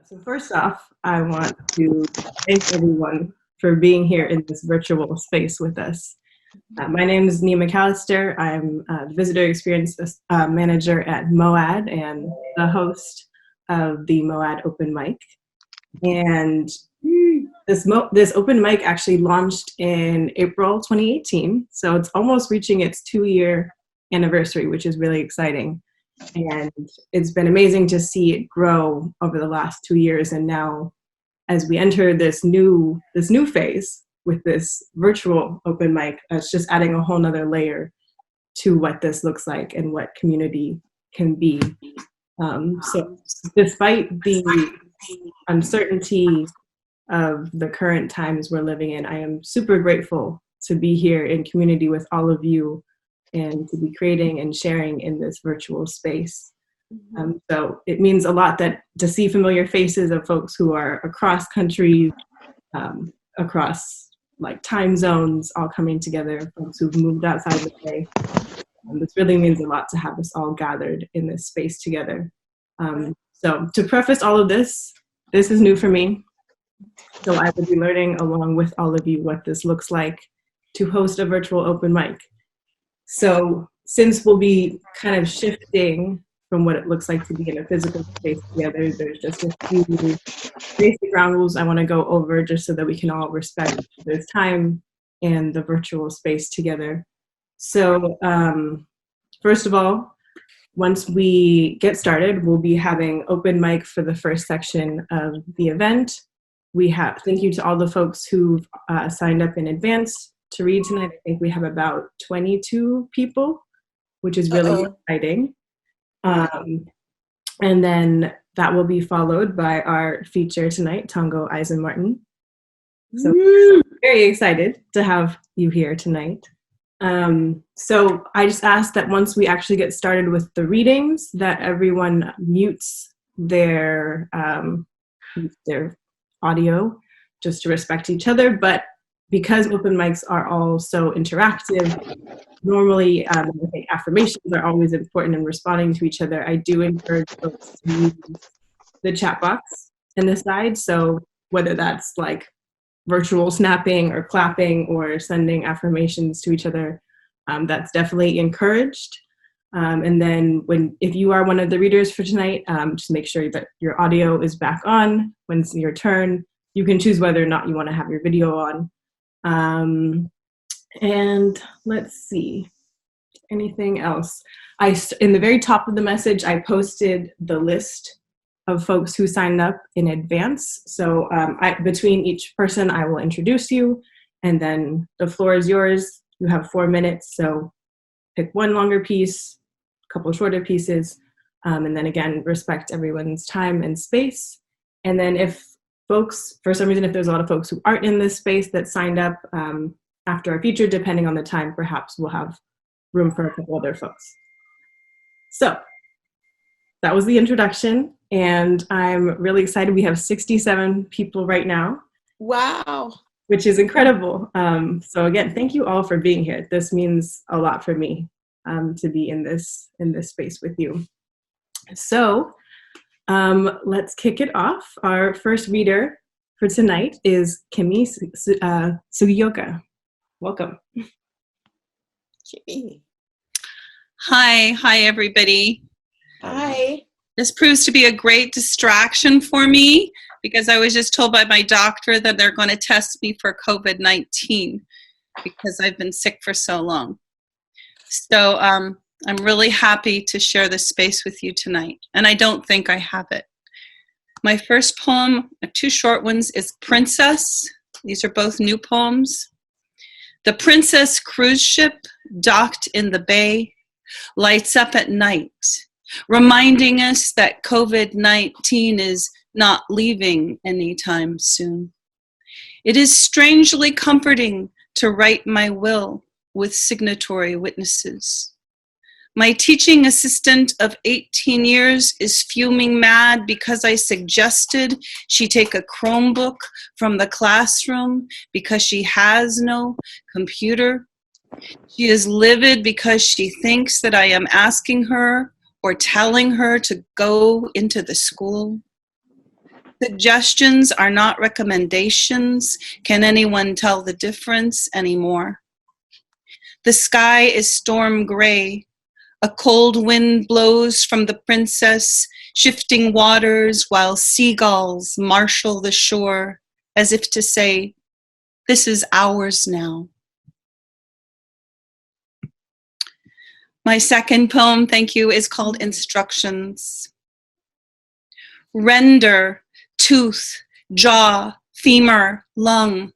So first off, I want to thank everyone for being here in this virtual space with us. My name is Nia McAllister. I'm the Visitor Experience Manager at MoAD and the host of the MoAD Open Mic. And this open mic actually launched in April 2018. So it's almost reaching its 2-year anniversary, which is really exciting. And it's been amazing to see it grow over the last 2 years. And now as we enter this new phase with this virtual open mic, it's just adding a whole nother layer to what this looks like and what community can be. So despite the uncertainty of the current times we're living in, I am super grateful to be here in community with all of you and to be creating and sharing in this virtual space. So it means a lot that to see familiar faces of folks who are across countries, across like time zones, all coming together, folks who've moved outside the way. This really means a lot to have us all gathered in this space together. So to preface all of this is new for me. So I will be learning along with all of you what this looks like to host a virtual open mic. So since we'll be kind of shifting from what it looks like to be in a physical space together, there's just a few basic ground rules I want to go over just so that we can all respect this time and the virtual space together. So first of all, once we get started, we'll be having open mic for the first section of the event. Thank you to all the folks who've signed up in advance to read tonight. I think we have about 22 people, which is really exciting. And then that will be followed by our feature tonight, Tongo Eisen-Martin. So very excited to have you here tonight. So I just ask that once we actually get started with the readings, that everyone mutes their audio just to respect each other. But because open mics are all so interactive, normally I think affirmations are always important in responding to each other. I do encourage folks to use the chat box in the side. So whether that's like virtual snapping or clapping or sending affirmations to each other, that's definitely encouraged. And then if you are one of the readers for tonight, just make sure that your audio is back on when it's your turn. You can choose whether or not you want to have your video on. And let's see, anything else? In the very top of the message, I posted the list of folks who signed up in advance. So between each person, I will introduce you, and then the floor is yours. You have 4 minutes, so pick one longer piece, a couple shorter pieces, and then again, respect everyone's time and space. And then if folks, for some reason, if there's a lot of folks who aren't in this space that signed up after our feature, depending on the time, perhaps we'll have room for a couple other folks. So that was the introduction, and I'm really excited. We have 67 people right now. Wow. Which is incredible. So again, thank you all for being here. This means a lot for me to be in this space with you. So let's kick it off. Our first reader for tonight is Kimi Sugioka. Welcome. Kimi. Hi everybody. Hi. This proves to be a great distraction for me because I was just told by my doctor that they're going to test me for COVID-19 because I've been sick for so long. So I'm really happy to share this space with you tonight, and I don't think I have it. My first poem, 2 short ones, is Princess. These are both new poems. The Princess cruise ship docked in the bay lights up at night, reminding us that COVID-19 is not leaving anytime soon. It is strangely comforting to write my will with signatory witnesses. My teaching assistant of 18 years is fuming mad because I suggested she take a Chromebook from the classroom because she has no computer. She is livid because she thinks that I am asking her or telling her to go into the school. Suggestions are not recommendations. Can anyone tell the difference anymore? The sky is storm gray. A cold wind blows from the princess, shifting waters while seagulls marshal the shore, as if to say, this is ours now. My second poem, thank you, is called Instructions. Render, tooth, jaw, femur, lung.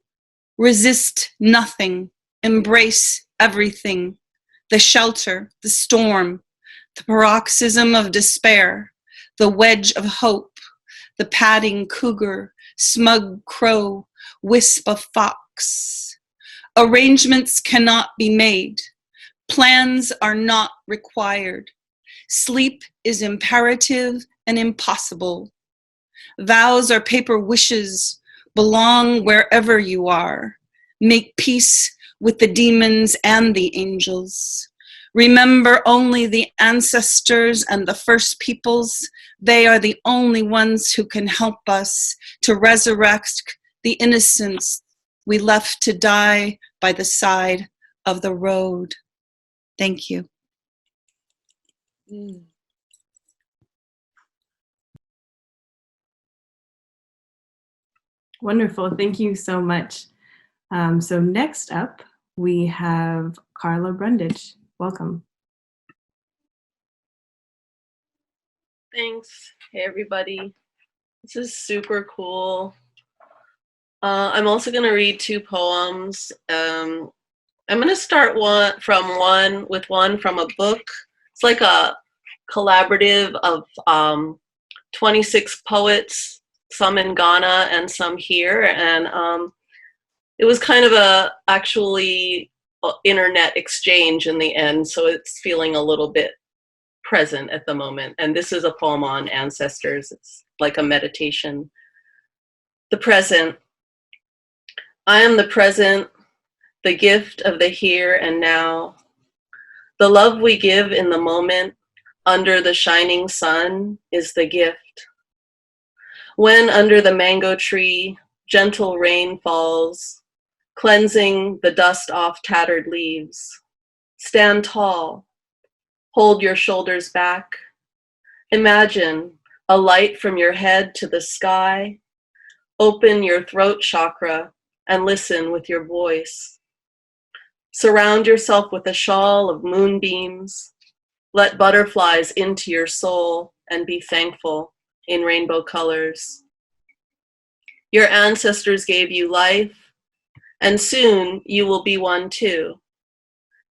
Resist nothing, embrace everything. The shelter, the storm, the paroxysm of despair, the wedge of hope, the padding cougar, smug crow, wisp of fox. Arrangements cannot be made. Plans are not required. Sleep is imperative and impossible. Vows are paper wishes, belong wherever you are. Make peace with the demons and the angels. Remember only the ancestors and the first peoples. They are the only ones who can help us to resurrect the innocents we left to die by the side of the road. Thank you. Wonderful. Thank you so much. So next up, we have Karla Brundage. Welcome. Thanks. Hey, everybody. This is super cool. I'm also going to read two poems. I'm going to start with one from a book. It's like a collaborative of 26 poets, some in Ghana and some here. And it was kind of a actually internet exchange in the end. So it's feeling a little bit present at the moment. And this is a poem on ancestors. It's like a meditation. The present. I am the present, the gift of the here and now. The love we give in the moment under the shining sun is the gift. When under the mango tree, gentle rain falls, cleansing the dust off tattered leaves. Stand tall, hold your shoulders back. Imagine a light from your head to the sky. Open your throat chakra and listen with your voice. Surround yourself with a shawl of moonbeams. Let butterflies into your soul and be thankful in rainbow colors. Your ancestors gave you life, and soon you will be one too.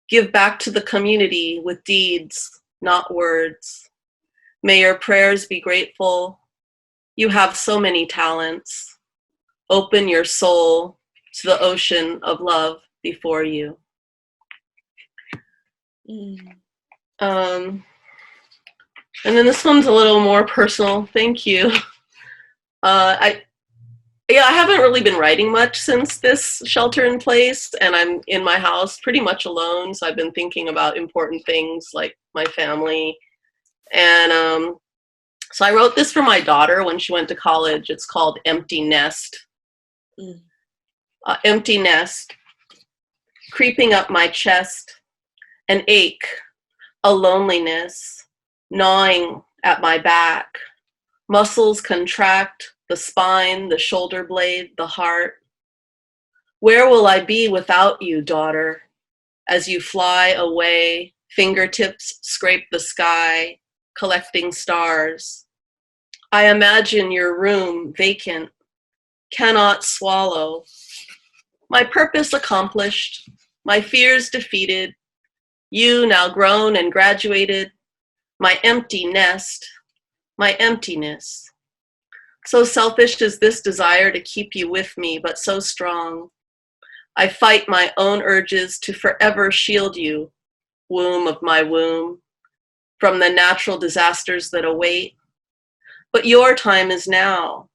Give back to the community with deeds, not words. May your prayers be grateful. You have so many talents. Open your soul to the ocean of love before you. And then this one's a little more personal. Thank you. I haven't really been writing much since this shelter in place, and I'm in my house pretty much alone. So I've been thinking about important things like my family. And so I wrote this for my daughter when she went to college. It's called Empty Nest. Empty nest, creeping up my chest, an ache, a loneliness, gnawing at my back. Muscles contract, the spine, the shoulder blade, the heart. Where will I be without you, daughter? As you fly away, fingertips scrape the sky, collecting stars. I imagine your room vacant, cannot swallow. My purpose accomplished, my fears defeated. You now grown and graduated, my empty nest, my emptiness. So selfish is this desire to keep you with me, but so strong. I fight my own urges to forever shield you, womb of my womb, from the natural disasters that await. But your time is now.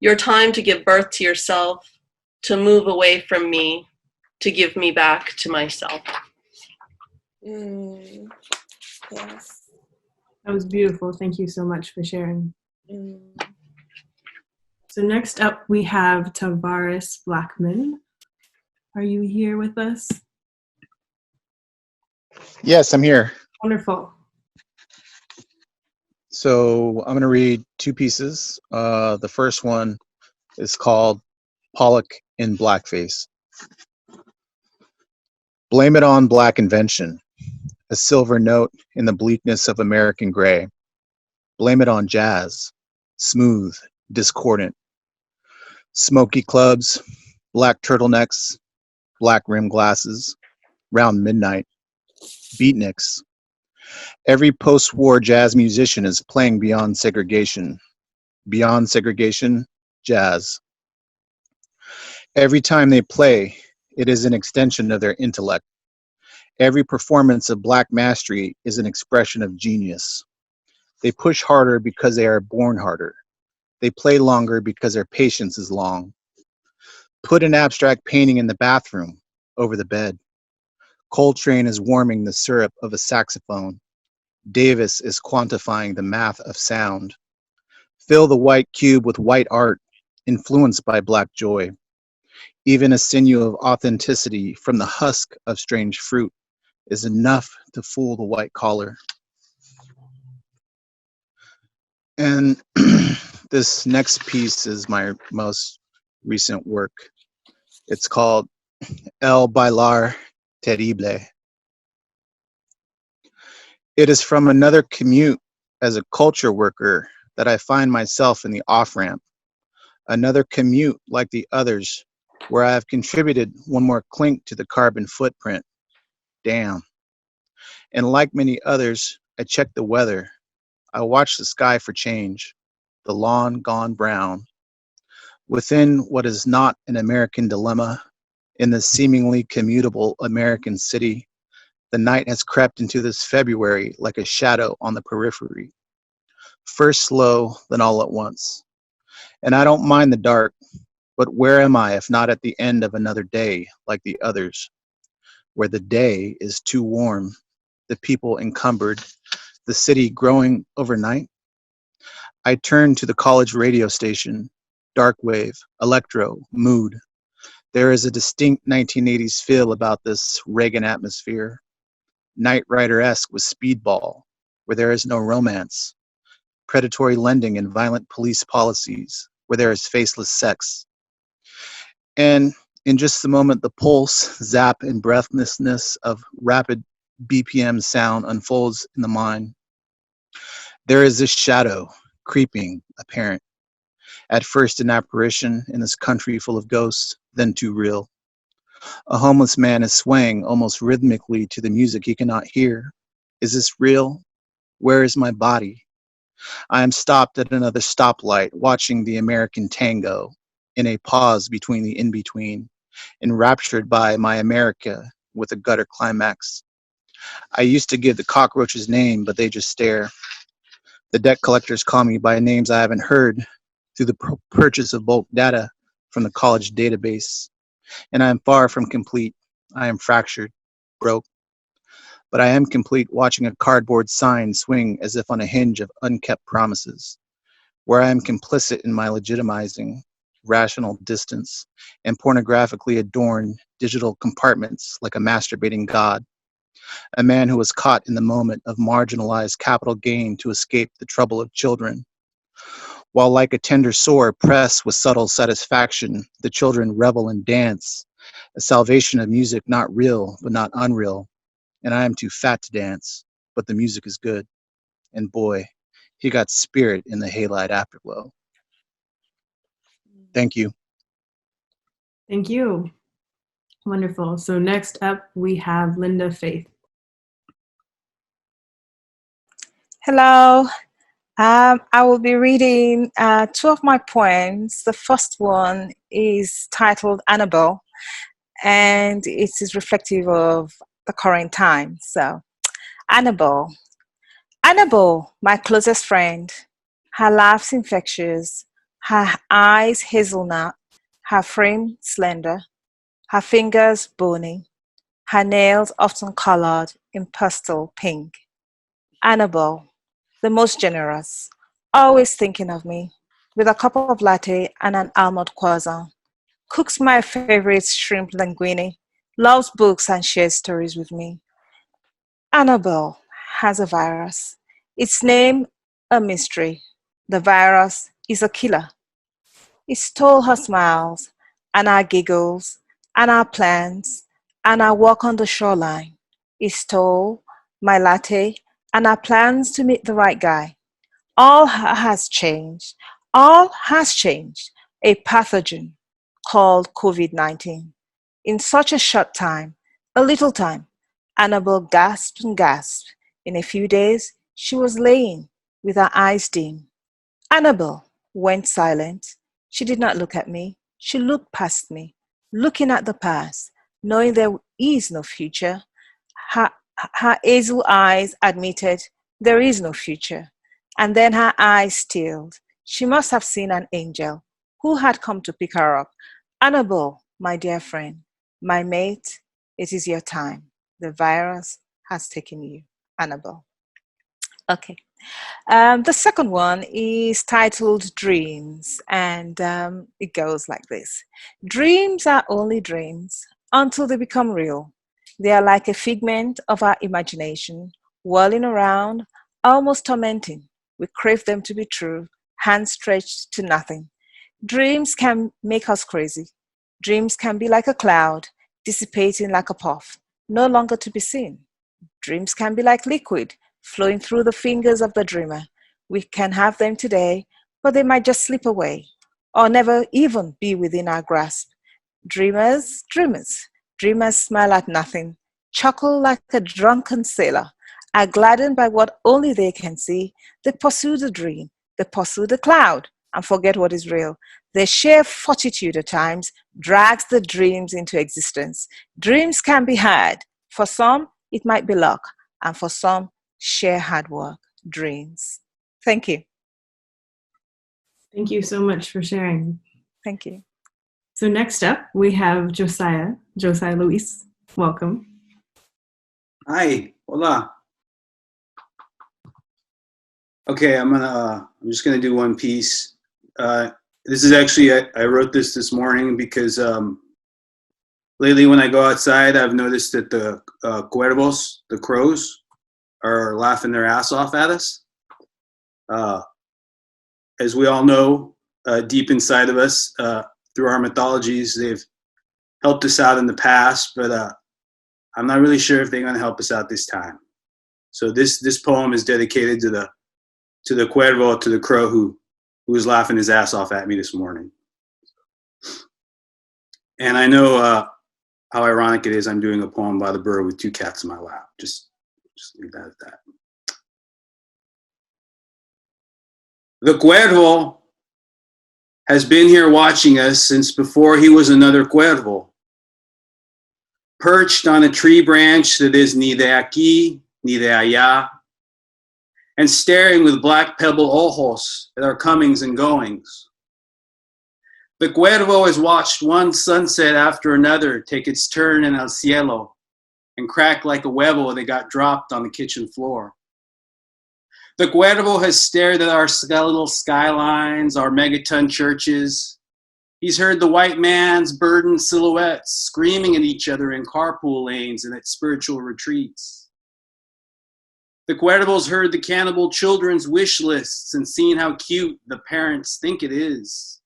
Your time to give birth to yourself, to move away from me, to give me back to myself. Yes. That was beautiful. Thank you so much for sharing. So next up, we have Tavaras Blackmon. Are you here with us? Yes, I'm here. Wonderful. So I'm going to read two pieces. The first one is called Pollock in Blackface. Blame it on black invention, a silver note in the bleakness of American gray. Blame it on jazz, smooth, discordant. Smoky clubs, black turtlenecks, black rim glasses, round midnight, beatniks. Every post-war jazz musician is playing beyond segregation. Beyond segregation, jazz. Every time they play, it is an extension of their intellect. Every performance of black mastery is an expression of genius. They push harder because they are born harder. They play longer because their patience is long. Put an abstract painting in the bathroom, over the bed. Coltrane is warming the syrup of a saxophone. Davis is quantifying the math of sound. Fill the white cube with white art, influenced by black joy. Even a sinew of authenticity from the husk of strange fruit is enough to fool the white collar. And this next piece is my most recent work. It's called El Bailar Terrible. It is from another commute as a culture worker that I find myself in the off-ramp. Another commute like the others, where I have contributed one more clink to the carbon footprint. Damn. And like many others, I check the weather. I watch the sky for change, the lawn gone brown. Within what is not an American dilemma, in the seemingly commutable American city, the night has crept into this February like a shadow on the periphery. First slow, then all at once. And I don't mind the dark, but where am I if not at the end of another day like the others, where the day is too warm, the people encumbered, the city growing overnight? I turn to the college radio station, dark wave, electro, mood. There is a distinct 1980s feel about this Reagan atmosphere, Knight Rider-esque with Speedball, where there is no romance, predatory lending and violent police policies, where there is faceless sex. And in just a moment, the pulse, zap, and breathlessness of rapid BPM sound unfolds in the mind. There is this shadow, creeping, apparent. At first an apparition in this country full of ghosts, then too real. A homeless man is swaying almost rhythmically to the music he cannot hear. Is this real? Where is my body? I am stopped at another stoplight, watching the American tango, in a pause between the in-between, enraptured by my America with a gutter climax. I used to give the cockroaches name, but they just stare. The debt collectors call me by names I haven't heard through the purchase of bulk data from the college database. And I am far from complete. I am fractured, broke. But I am complete watching a cardboard sign swing as if on a hinge of unkept promises, where I am complicit in my legitimizing, rational distance, and pornographically adorned digital compartments like a masturbating god, a man who was caught in the moment of marginalized capital gain to escape the trouble of children. While like a tender sore pressed with subtle satisfaction, the children revel and dance, a salvation of music not real but not unreal, and I am too fat to dance, but the music is good. And boy, he got spirit in the halide afterglow. Thank you. Thank you. Wonderful. So next up, we have Linda Faith. Hello. I will be reading two of my poems. The first one is titled Annabelle, and it is reflective of the current time. So, Annabelle. Annabelle, my closest friend. Her laugh's infectious, her eyes hazelnut, her frame slender, her fingers bony, her nails often colored in pastel pink. Annabelle, the most generous, always thinking of me, with a cup of latte and an almond croissant. Cooks my favorite shrimp linguine, loves books and shares stories with me. Annabelle has a virus. Its name, a mystery. The virus is a killer. It stole her smiles, and our giggles, and our plans, and our walk on the shoreline. It stole my latte and our plans to meet the right guy. All has changed. All has changed. A pathogen called COVID-19. In such a short time, a little time, Annabelle gasped and gasped. In a few days, she was laying with her eyes dim. Annabelle went silent. She did not look at me. She looked past me, looking at the past, knowing there is no future. Her, her hazel eyes admitted there is no future. And then her eyes stilled. She must have seen an angel who had come to pick her up. Annabelle, my dear friend, my mate, it is your time. The virus has taken you. Annabelle. Okay. The second one is titled Dreams, and it goes like this. Dreams are only dreams until they become real. They are like a figment of our imagination, whirling around, almost tormenting. We crave them to be true, hands stretched to nothing. Dreams can make us crazy. Dreams can be like a cloud, dissipating like a puff, no longer to be seen. Dreams can be like liquid, flowing through the fingers of the dreamer. We can have them today, but they might just slip away, or never even be within our grasp. Dreamers smile at nothing, chuckle like a drunken sailor, are gladdened by what only they can see. They pursue the dream, they pursue the cloud, and forget what is real. Their sheer fortitude at times drags the dreams into existence. Dreams can be had. For some, it might be luck, and for some, sheer hard work. Dreams. Thank you. Thank you so much for sharing. Thank you. So next up, we have Josiah Luis. Welcome. Hi, hola. Okay, I'm just gonna do one piece. This is actually, I wrote this morning because lately when I go outside, I've noticed that the cuervos, the crows, are laughing their ass off at us. As we all know, deep inside of us, through our mythologies, they've helped us out in the past, but I'm not really sure if they're going to help us out this time. So this poem is dedicated to the cuervo, to the crow who was laughing his ass off at me this morning. And I know how ironic it is. I'm doing a poem by the bird with two cats in my lap. Just leave that at that. The cuervo has been here watching us since before he was another cuervo. Perched on a tree branch that is ni de aquí, ni de allá, and staring with black pebble ojos at our comings and goings. The cuervo has watched one sunset after another take its turn in el cielo and crack like a huevo that got dropped on the kitchen floor. The cuervo has stared at our skeletal skylines, our megaton churches. He's heard the white man's burdened silhouettes screaming at each other in carpool lanes and at spiritual retreats. The cuervo's heard the cannibal children's wish lists and seen how cute the parents think it is.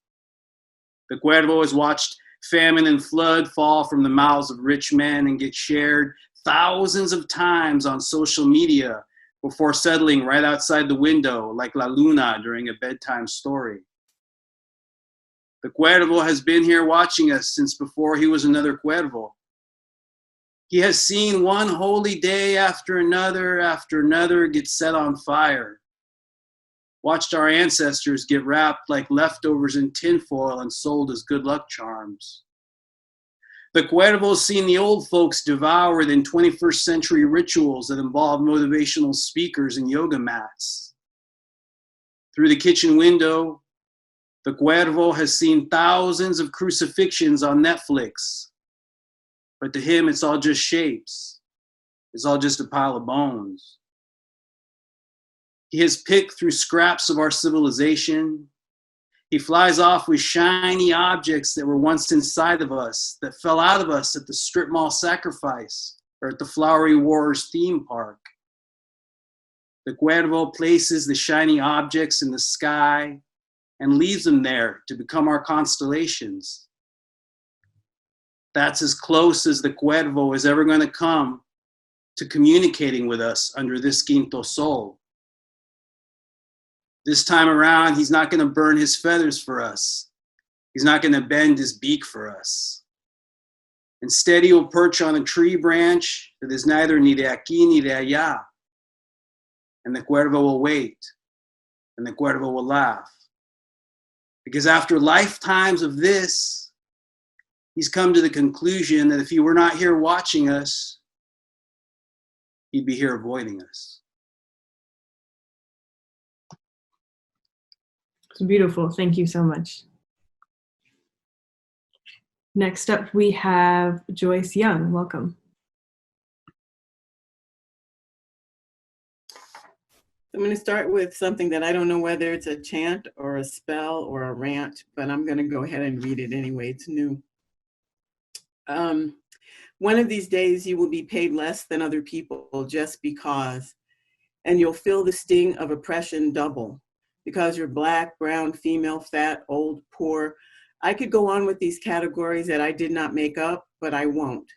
The cuervo has watched famine and flood fall from the mouths of rich men and get shared thousands of times on social media before settling right outside the window like La Luna during a bedtime story. The cuervo has been here watching us since before he was another cuervo. He has seen one holy day after another get set on fire. Watched our ancestors get wrapped like leftovers in tinfoil and sold as good luck charms. The cuervo's seen the old folks devoured in 21st century rituals that involve motivational speakers and yoga mats. Through the kitchen window, the cuervo has seen thousands of crucifixions on Netflix. But to him, it's all just shapes. It's all just a pile of bones. He has picked through scraps of our civilization. He flies off with shiny objects that were once inside of us, that fell out of us at the strip mall sacrifice or at the Flowery Wars theme park. The Cuervo places the shiny objects in the sky and leaves them there to become our constellations. That's as close as the Cuervo is ever going to come to communicating with us under this Quinto Sol. This time around, he's not going to burn his feathers for us. He's not going to bend his beak for us. Instead, he will perch on a tree branch that is neither ni de aquí ni de allá. And the Cuervo will wait, and the Cuervo will laugh. Because after lifetimes of this, he's come to the conclusion that if he were not here watching us, he'd be here avoiding us. It's beautiful. Thank you so much. Next up, we have Joyce Young. Welcome. I'm going to start with something that I don't know whether it's a chant or a spell or a rant, but I'm going to go ahead and read it anyway. It's new. One of these days you will be paid less than other people just because, and you'll feel the sting of oppression double because you're black, brown, female, fat, old, poor. I could go on with these categories that I did not make up, but I won't.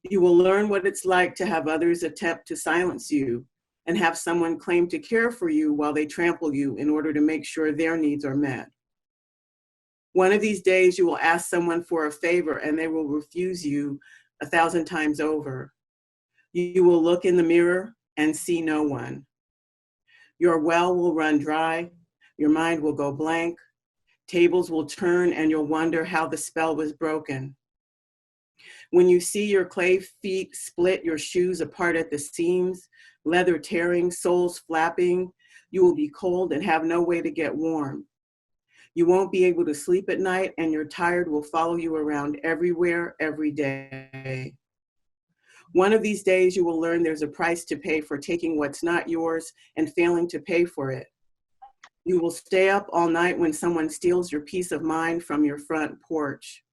You will learn what it's like to have others attempt to silence you and have someone claim to care for you while they trample you in order to make sure their needs are met. One of these days you will ask someone for a favor and they will refuse you 1,000 times over. You will look in the mirror and see no one. Your well will run dry, your mind will go blank, tables will turn and you'll wonder how the spell was broken. When you see your clay feet split, your shoes apart at the seams, leather tearing, soles flapping, you will be cold and have no way to get warm. You won't be able to sleep at night and your tired will follow you around everywhere, every day. One of these days you will learn there's a price to pay for taking what's not yours and failing to pay for it. You will stay up all night when someone steals your peace of mind from your front porch.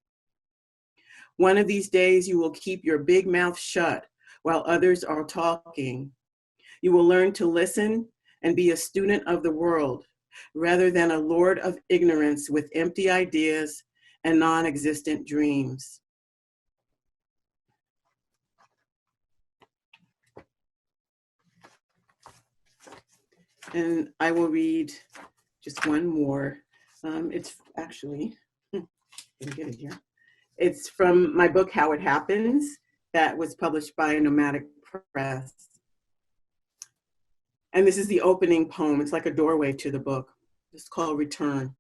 One of these days you will keep your big mouth shut while others are talking. You will learn to listen and be a student of the world rather than a lord of ignorance with empty ideas and non-existent dreams. And I will read just one more. It's actually, let me get it here. It's from my book, How It Happens, that was published by Nomadic Press. And this is the opening poem. It's like a doorway to the book. It's called Return.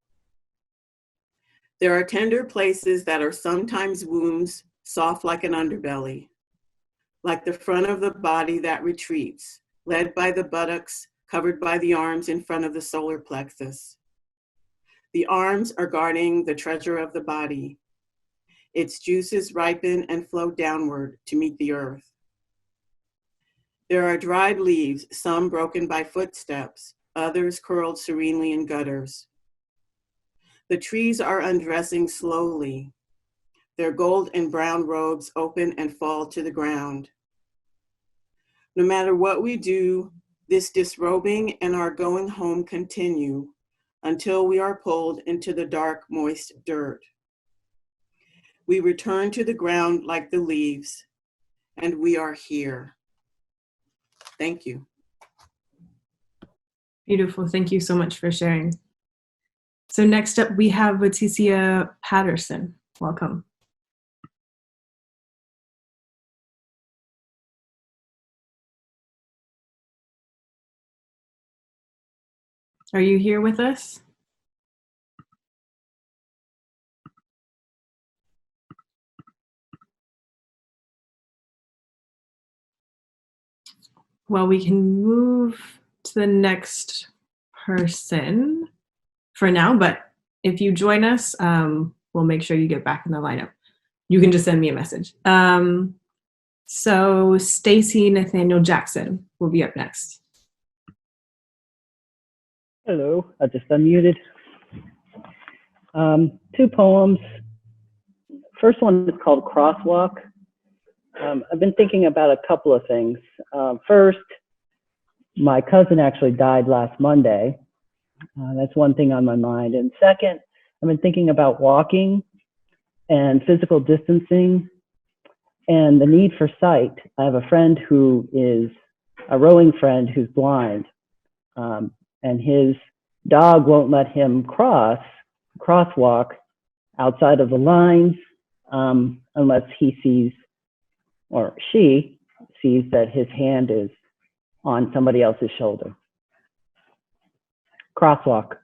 There are tender places that are sometimes wounds, soft like an underbelly, like the front of the body that retreats, led by the buttocks, covered by the arms in front of the solar plexus. The arms are guarding the treasure of the body. Its juices ripen and flow downward to meet the earth. There are dried leaves, some broken by footsteps, others curled serenely in gutters. The trees are undressing slowly. Their gold and brown robes open and fall to the ground. No matter what we do, this disrobing and our going home continue until we are pulled into the dark, moist dirt. We return to the ground like the leaves, and we are here. Thank you. Beautiful. Thank you so much for sharing. So next up, we have Whaticia Patterson. Welcome. Are you here with us? Well, we can move to the next person for now, but if you join us, we'll make sure you get back in the lineup. You can just send me a message. So Stacy Nathaniel Jackson will be up next. Hello, I just unmuted. Two poems. First one is called Crosswalk. I've been thinking about a couple of things. First, my cousin actually died last Monday. That's one thing on my mind. And second, I've been thinking about walking and physical distancing and the need for sight. I have a friend who is a rowing friend who's blind, and his dog won't let him crosswalk outside of the lines unless he sees, or she sees, that his hand is on somebody else's shoulder. Crosswalk.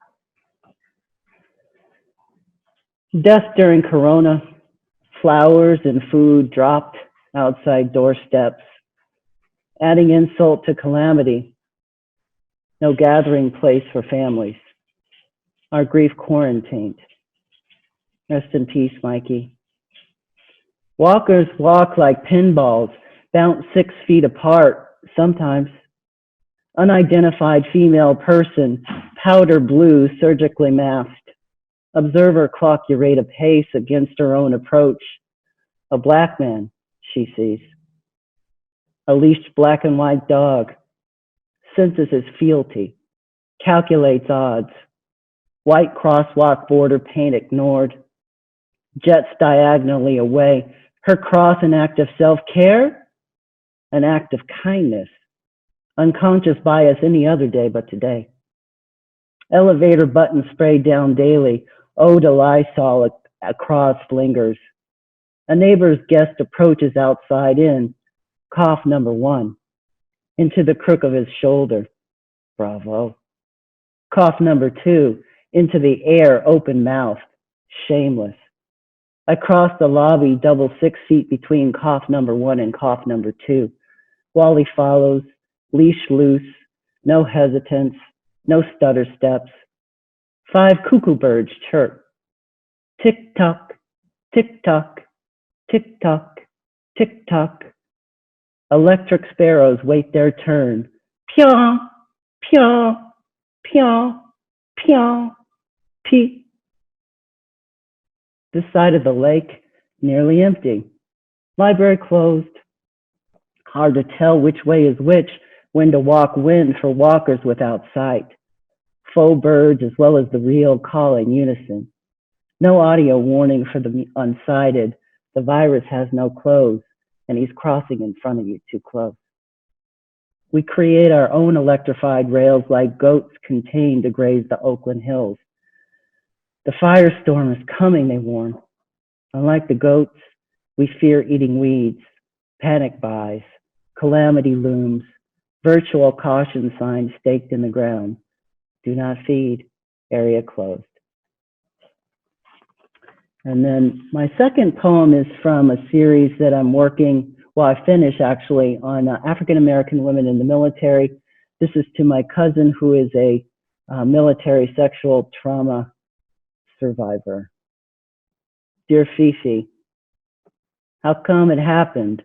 Death during Corona. Flowers and food dropped outside doorsteps, adding insult to calamity. No gathering place for families. Our grief quarantined. Rest in peace, Mikey. Walkers walk like pinballs, bounce 6 feet apart, sometimes. Unidentified female person, powder blue, surgically masked. Observer clock your rate of pace against her own approach. A black man, she sees. A leashed black and white dog. Senses his fealty. Calculates odds. White crosswalk border paint ignored. Jets diagonally away. Her cross an act of self-care? An act of kindness. Unconscious bias any other day but today. Elevator button sprayed down daily. Ode to Lysol across lingers. A neighbor's guest approaches outside in. Cough number 1. Into the crook of his shoulder. Bravo. Cough number 2. Into the air, open mouth. Shameless. I cross the lobby, double 6 feet between cough number 1 and cough number 2. Wally follows, leash loose, no hesitance, no stutter steps. 5 cuckoo birds chirp. Tick tock, tick tock, tick tock, tick tock. Electric sparrows wait their turn. Piaw, piaw, piaw, piaw, pee. This side of the lake, nearly empty. Library closed. Hard to tell which way is which, when to walk when for walkers without sight. Faux birds as well as the real call in unison. No audio warning for the unsighted. The virus has no clothes, and he's crossing in front of you too close. We create our own electrified rails like goats contained to graze the Oakland hills. The firestorm is coming, they warn. Unlike the goats, we fear eating weeds, panic buys, calamity looms, virtual caution signs staked in the ground. Do not feed, area closed. And then my second poem is from a series that I'm working, well, I finished actually, on African-American women in the military. This is to my cousin who is a military sexual trauma survivor. Dear Fifi, how come it happened?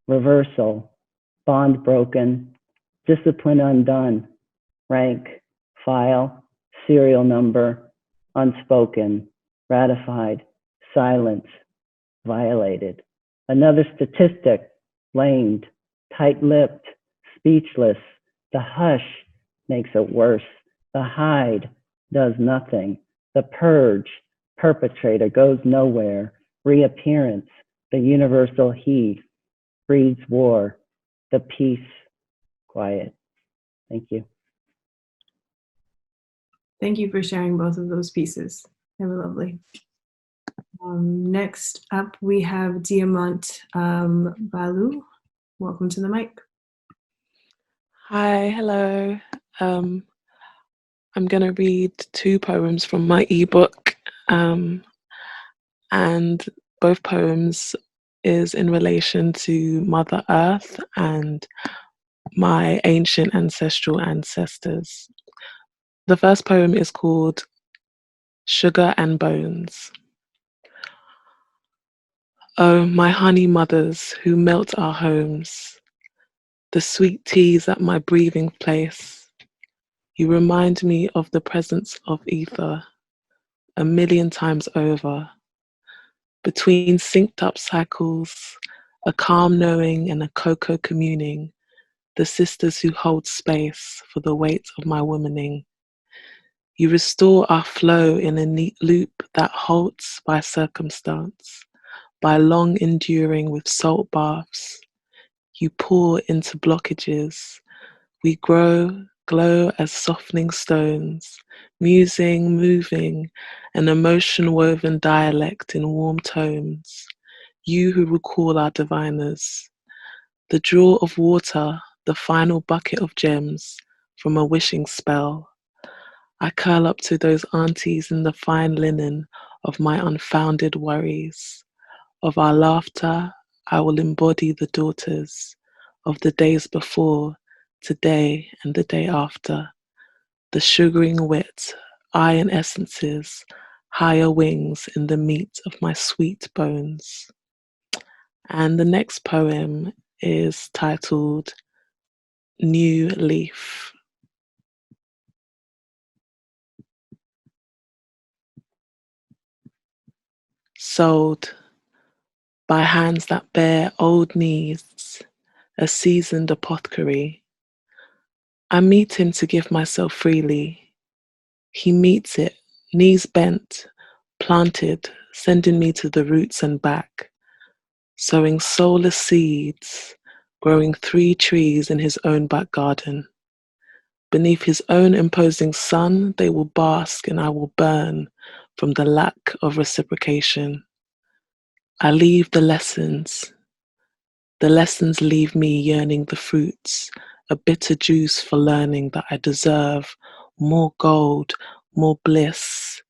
Reversal, bond broken, discipline undone, rank, file, serial number, unspoken, ratified, silence, violated. Another statistic, blamed, tight-lipped, speechless. The hush makes it worse. The hide does nothing. The purge, perpetrator goes nowhere. Reappearance, the universal he, breeds war. The peace, quiet. Thank you. Thank you for sharing both of those pieces. They were lovely. Next up, we have Diamant Balu. Welcome to the mic. Hi, hello. I'm going to read 2 poems from my ebook, and both poems is in relation to Mother Earth and my ancient ancestral ancestors. The first poem is called Sugar and Bones. Oh, my honey mothers who melt our homes, the sweet teas at my breathing place. You remind me of the presence of ether, 1,000,000 times over. Between synced up cycles, a calm knowing and a cocoa communing, the sisters who hold space for the weight of my womaning. You restore our flow in a neat loop that halts by circumstance, by long enduring with salt baths. You pour into blockages. We grow, glow as softening stones, musing, moving, an emotion-woven dialect in warm tones. You who recall our diviners. The draw of water, the final bucket of gems from a wishing spell. I curl up to those aunties in the fine linen of my unfounded worries. Of our laughter, I will embody the daughters of the days before, today, and the day after. The sugaring wit, iron essences, higher wings in the meat of my sweet bones. And the next poem is titled New Leaf. Sold by hands that bear old needs, a seasoned apothecary. I meet him to give myself freely. He meets it, knees bent, planted, sending me to the roots and back, sowing soulless seeds, growing 3 trees in his own back garden. Beneath his own imposing sun, they will bask and I will burn from the lack of reciprocation. I leave the lessons leave me yearning the fruits, a bitter juice for learning that I deserve more gold, more bliss.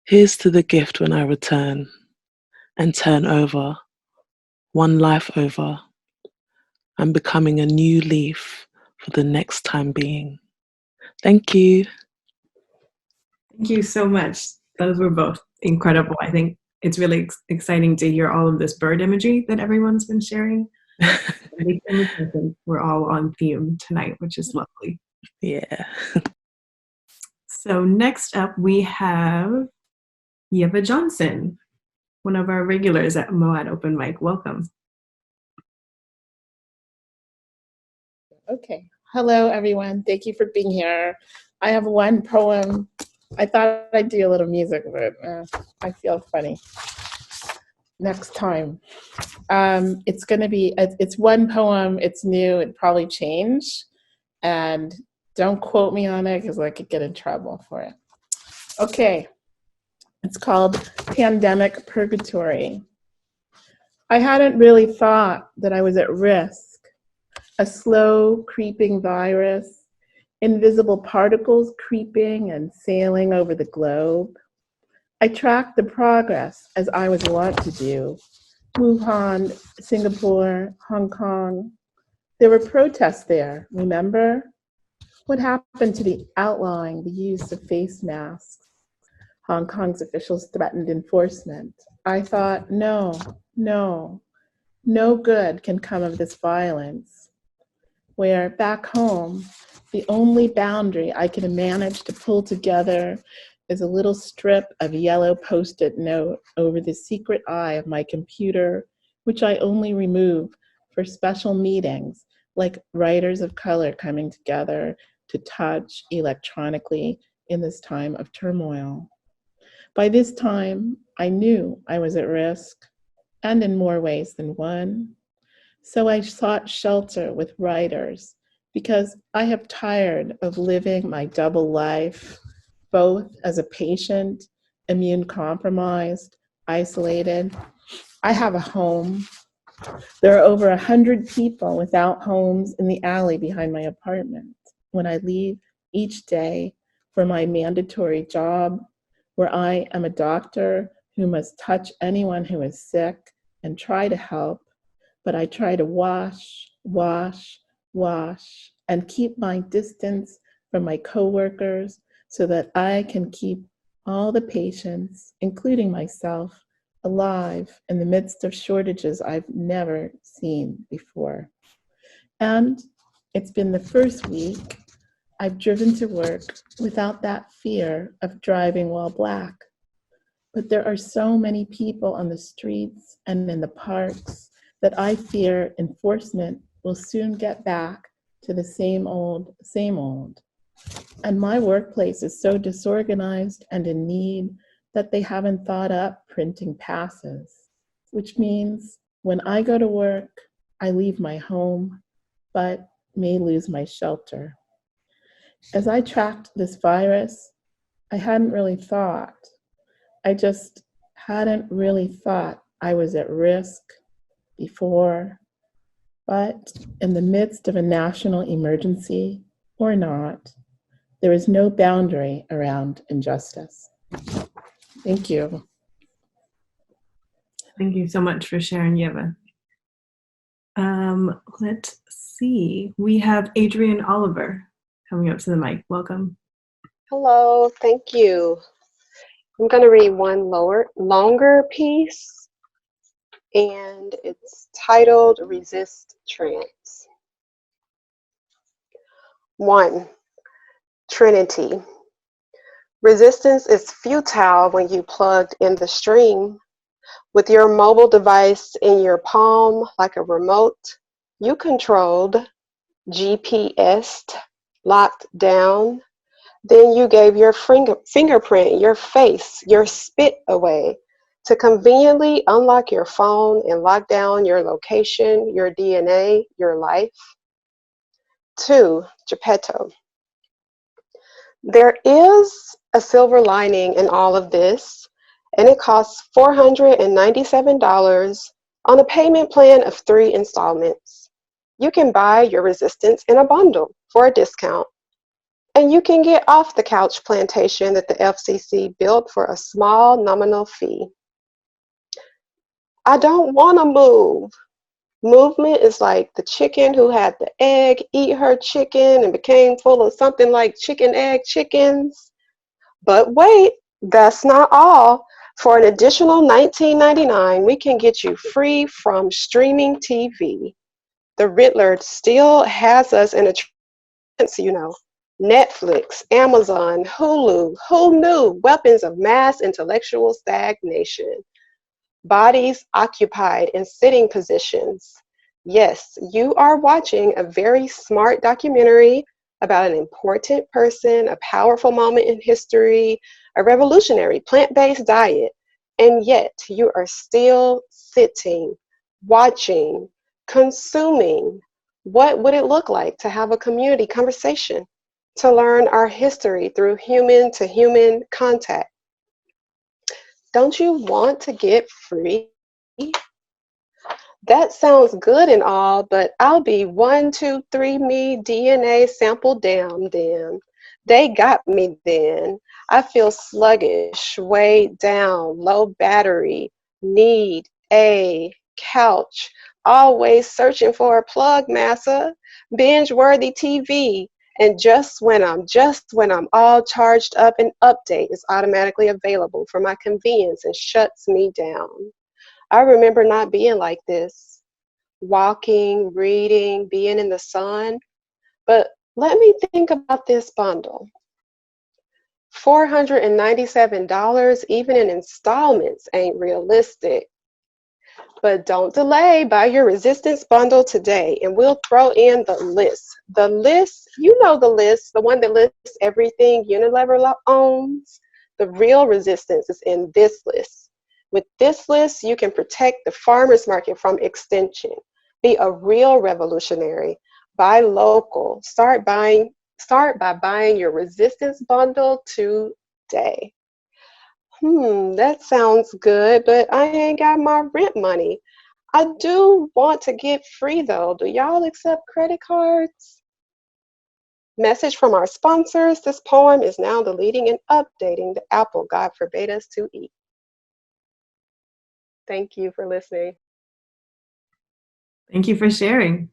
Here's to the gift when I return and turn over, one life over. I'm becoming a new leaf for the next time being. Thank you. Thank you so much. Those were both incredible. I think it's really exciting to hear all of this bird imagery that everyone's been sharing. We're all on theme tonight, which is lovely. Yeah. So next up we have Yeva Johnson, one of our regulars at MoAD Open Mic. Welcome. Okay. Hello, everyone. Thank you for being here. I have one poem. I thought I'd do a little music, but I feel funny. Next time. It's going to be, it's one poem. It's new. It'd probably change. And don't quote me on it because I could get in trouble for it. Okay. It's called Pandemic Purgatory. I hadn't really thought that I was at risk. A slow creeping virus, invisible particles creeping and sailing over the globe. I tracked the progress as I was wont to do. Wuhan, Singapore, Hong Kong. There were protests there, remember? What happened to the outlawing the use of face masks? Hong Kong's officials threatened enforcement. I thought, no good can come of this violence. Where back home, the only boundary I can manage to pull together is a little strip of yellow Post-it note over the secret eye of my computer, which I only remove for special meetings, like writers of color coming together to touch electronically in this time of turmoil. By this time, I knew I was at risk, and in more ways than one. So I sought shelter with writers because I have tired of living my double life, both as a patient, immune compromised, isolated. I have a home. There are over 100 people without homes in the alley behind my apartment. When I leave each day for my mandatory job, where I am a doctor who must touch anyone who is sick and try to help, but I try to wash, and keep my distance from my coworkers so that I can keep all the patients, including myself, alive in the midst of shortages I've never seen before. And it's been the first week I've driven to work without that fear of driving while Black. But there are so many people on the streets and in the parks that I fear enforcement will soon get back to the same old, same old. And my workplace is so disorganized and in need that they haven't thought up printing passes, which means when I go to work, I leave my home, but may lose my shelter. As I tracked this virus, I hadn't really thought. I just hadn't really thought I was at risk before. But in the midst of a national emergency, or not, there is no boundary around injustice. Thank you. Thank you so much for sharing, Yeva. Let's see. We have Adrienne Oliver coming up to the mic. Welcome. Hello, thank you. I'm going to read one longer piece, and it's titled Resist Trance. 1. Trinity. Resistance is futile when you plugged in the stream. With your mobile device in your palm like a remote, you controlled, GPS'd, locked down. Then you gave your fingerprint, your face, your spit away to conveniently unlock your phone and lock down your location, your DNA, your life. 2. Geppetto. There is a silver lining in all of this, and it costs $497 on a payment plan of 3 installments. You can buy your resistance in a bundle for a discount. And you can get off the couch plantation that the FCC built for a small nominal fee. I don't want to move. Movement is like the chicken who had the egg eat her chicken and became full of something like chicken egg chickens. But wait, that's not all. For an additional $19.99, we can get you free from streaming TV. The Riddler still has us in a trance, you know. Netflix, Amazon, Hulu, who knew? Weapons of mass intellectual stagnation. Bodies occupied in sitting positions. Yes, you are watching a very smart documentary about an important person, a powerful moment in history, a revolutionary plant-based diet, and yet you are still sitting, watching, consuming. What would it look like to have a community conversation? To learn our history through human-to-human contact. Don't you want to get free? That sounds good and all, but I'll be 1, 2, 3 me DNA sample down then. They got me then. I feel sluggish, weighed down, low battery, need a couch, always searching for a plug, massa, binge-worthy TV. And just when I'm all charged up, an update is automatically available for my convenience and shuts me down. I remember not being like this, walking, reading, being in the sun. But let me think about this bundle. $497, even in installments, ain't realistic. But don't delay, buy your resistance bundle today and we'll throw in the list. The list, you know the list, the one that lists everything Unilever owns. The real resistance is in this list. With this list, you can protect the farmers market from extinction. Be a real revolutionary. Buy local. Start by buying your resistance bundle today. That sounds good, but I ain't got my rent money. I do want to get free though. Do y'all accept credit cards? Message from our sponsors. This poem is now deleting and updating the apple God forbade us to eat. Thank you for listening. Thank you for sharing.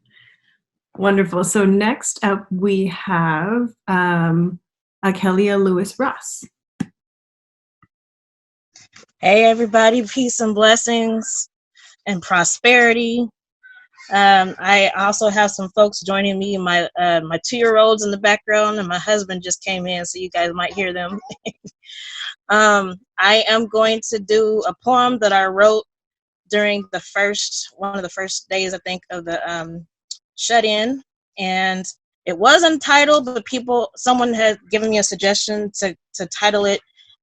Wonderful. So next up we have Akelia Lewis-Ross. Hey everybody, peace and blessings and prosperity. I also have some folks joining me, my 2-year-olds in the background, and my husband just came in, so you guys might hear them. I am going to do a poem that I wrote during one of the first days, I think, of the shut-in, and it was untitled, but someone had given me a suggestion to title it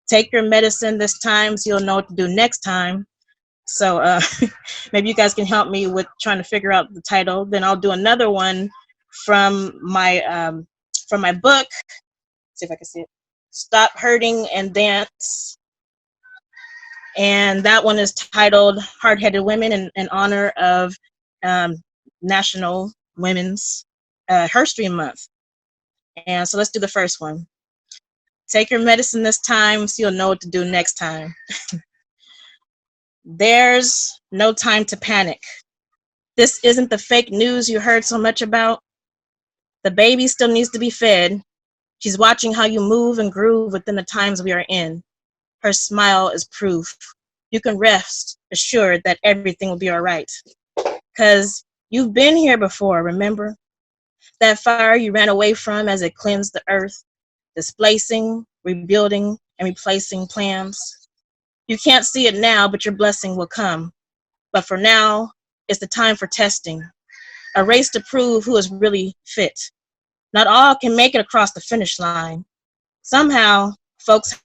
"Take Your Medicine This Time So You'll Know What to Do Next Time." So maybe you guys can help me with trying to figure out the title. Then I'll do another one from my book. See if I can see it. Stop Hurting and Dance. And that one is titled Hard-Headed Women in honor of National Women's History Month. And so let's do the first one. Take your medicine this time so you'll know what to do next time. There's no time to panic. This isn't the fake news you heard so much about. The baby still needs to be fed. She's watching how you move and groove within the times we are in. Her smile is proof. You can rest assured that everything will be all right. Because you've been here before, remember? That fire you ran away from as it cleansed the earth, displacing, rebuilding, and replacing plans. You can't see it now, but your blessing will come. But for now, it's the time for testing, a race to prove who is really fit. Not all can make it across the finish line. Somehow, folks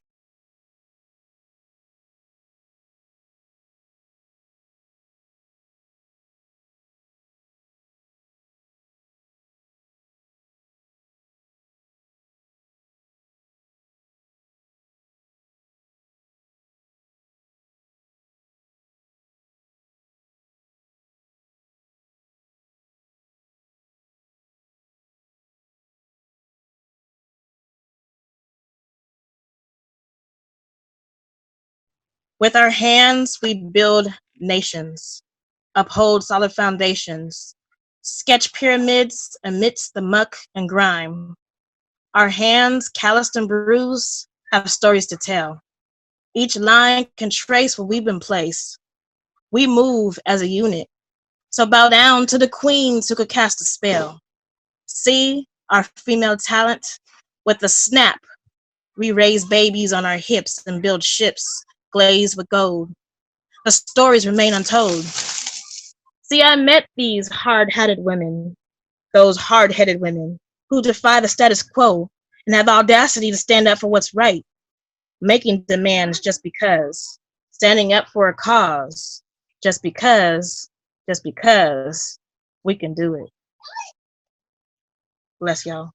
with our hands, we build nations, uphold solid foundations, sketch pyramids amidst the muck and grime. Our hands, calloused and bruised, have stories to tell. Each line can trace where we've been placed. We move as a unit. So bow down to the queens who could cast a spell. See our female talent? With a snap, we raise babies on our hips and build ships glazed with gold. The stories remain untold. See, I met these hard-headed women, those hard-headed women who defy the status quo and have audacity to stand up for what's right, making demands just because, standing up for a cause, just because we can do it. Bless y'all.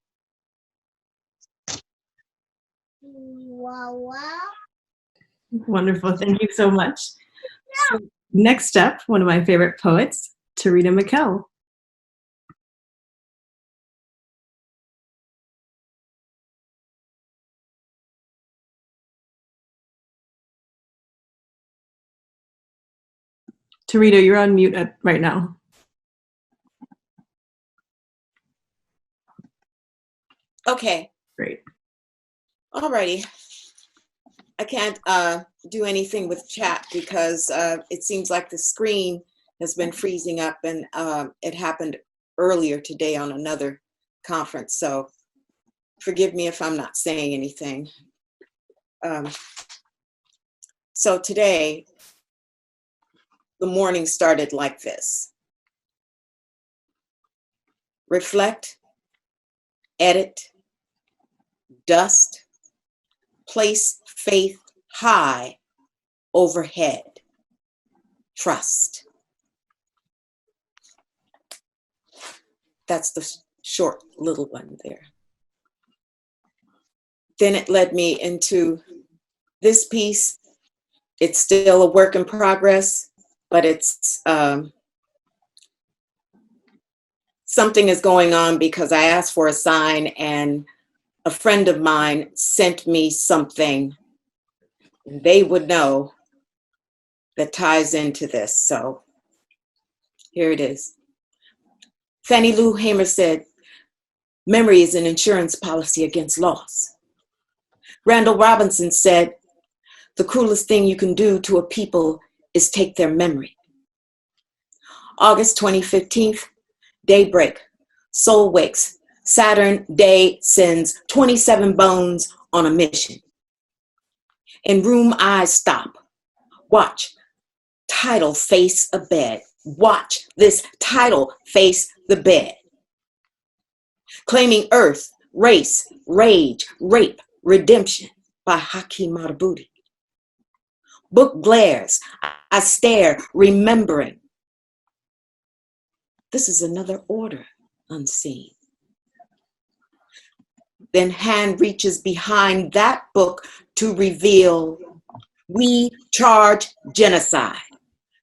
Wonderful. Thank you so much. So, next up, one of my favorite poets, Tarita McKell. Tarita, you're on mute right now. Okay. Great. Alrighty. I can't do anything with chat because it seems like the screen has been freezing up, and it happened earlier today on another conference. So forgive me if I'm not saying anything. So today, the morning started like this. Reflect, edit, dust, place faith high overhead, trust. That's the short little one there. Then it led me into this piece. It's still a work in progress, but it's something is going on because I asked for a sign and a friend of mine sent me something they would know that ties into this. So here it is. Fannie Lou Hamer said, memory is an insurance policy against loss. Randall Robinson said, the cruelest thing you can do to a people is take their memory. August 2015, daybreak, soul wakes, Saturn day sends 27 bones on a mission. In room eyes stop, watch, title face a bed. Watch this title face the bed. Claiming Earth, Race, Rage, Rape, Redemption by Hakeem Madhubuti. Book glares, I stare, remembering. This is another order unseen. Then hand reaches behind that book to reveal we charge genocide,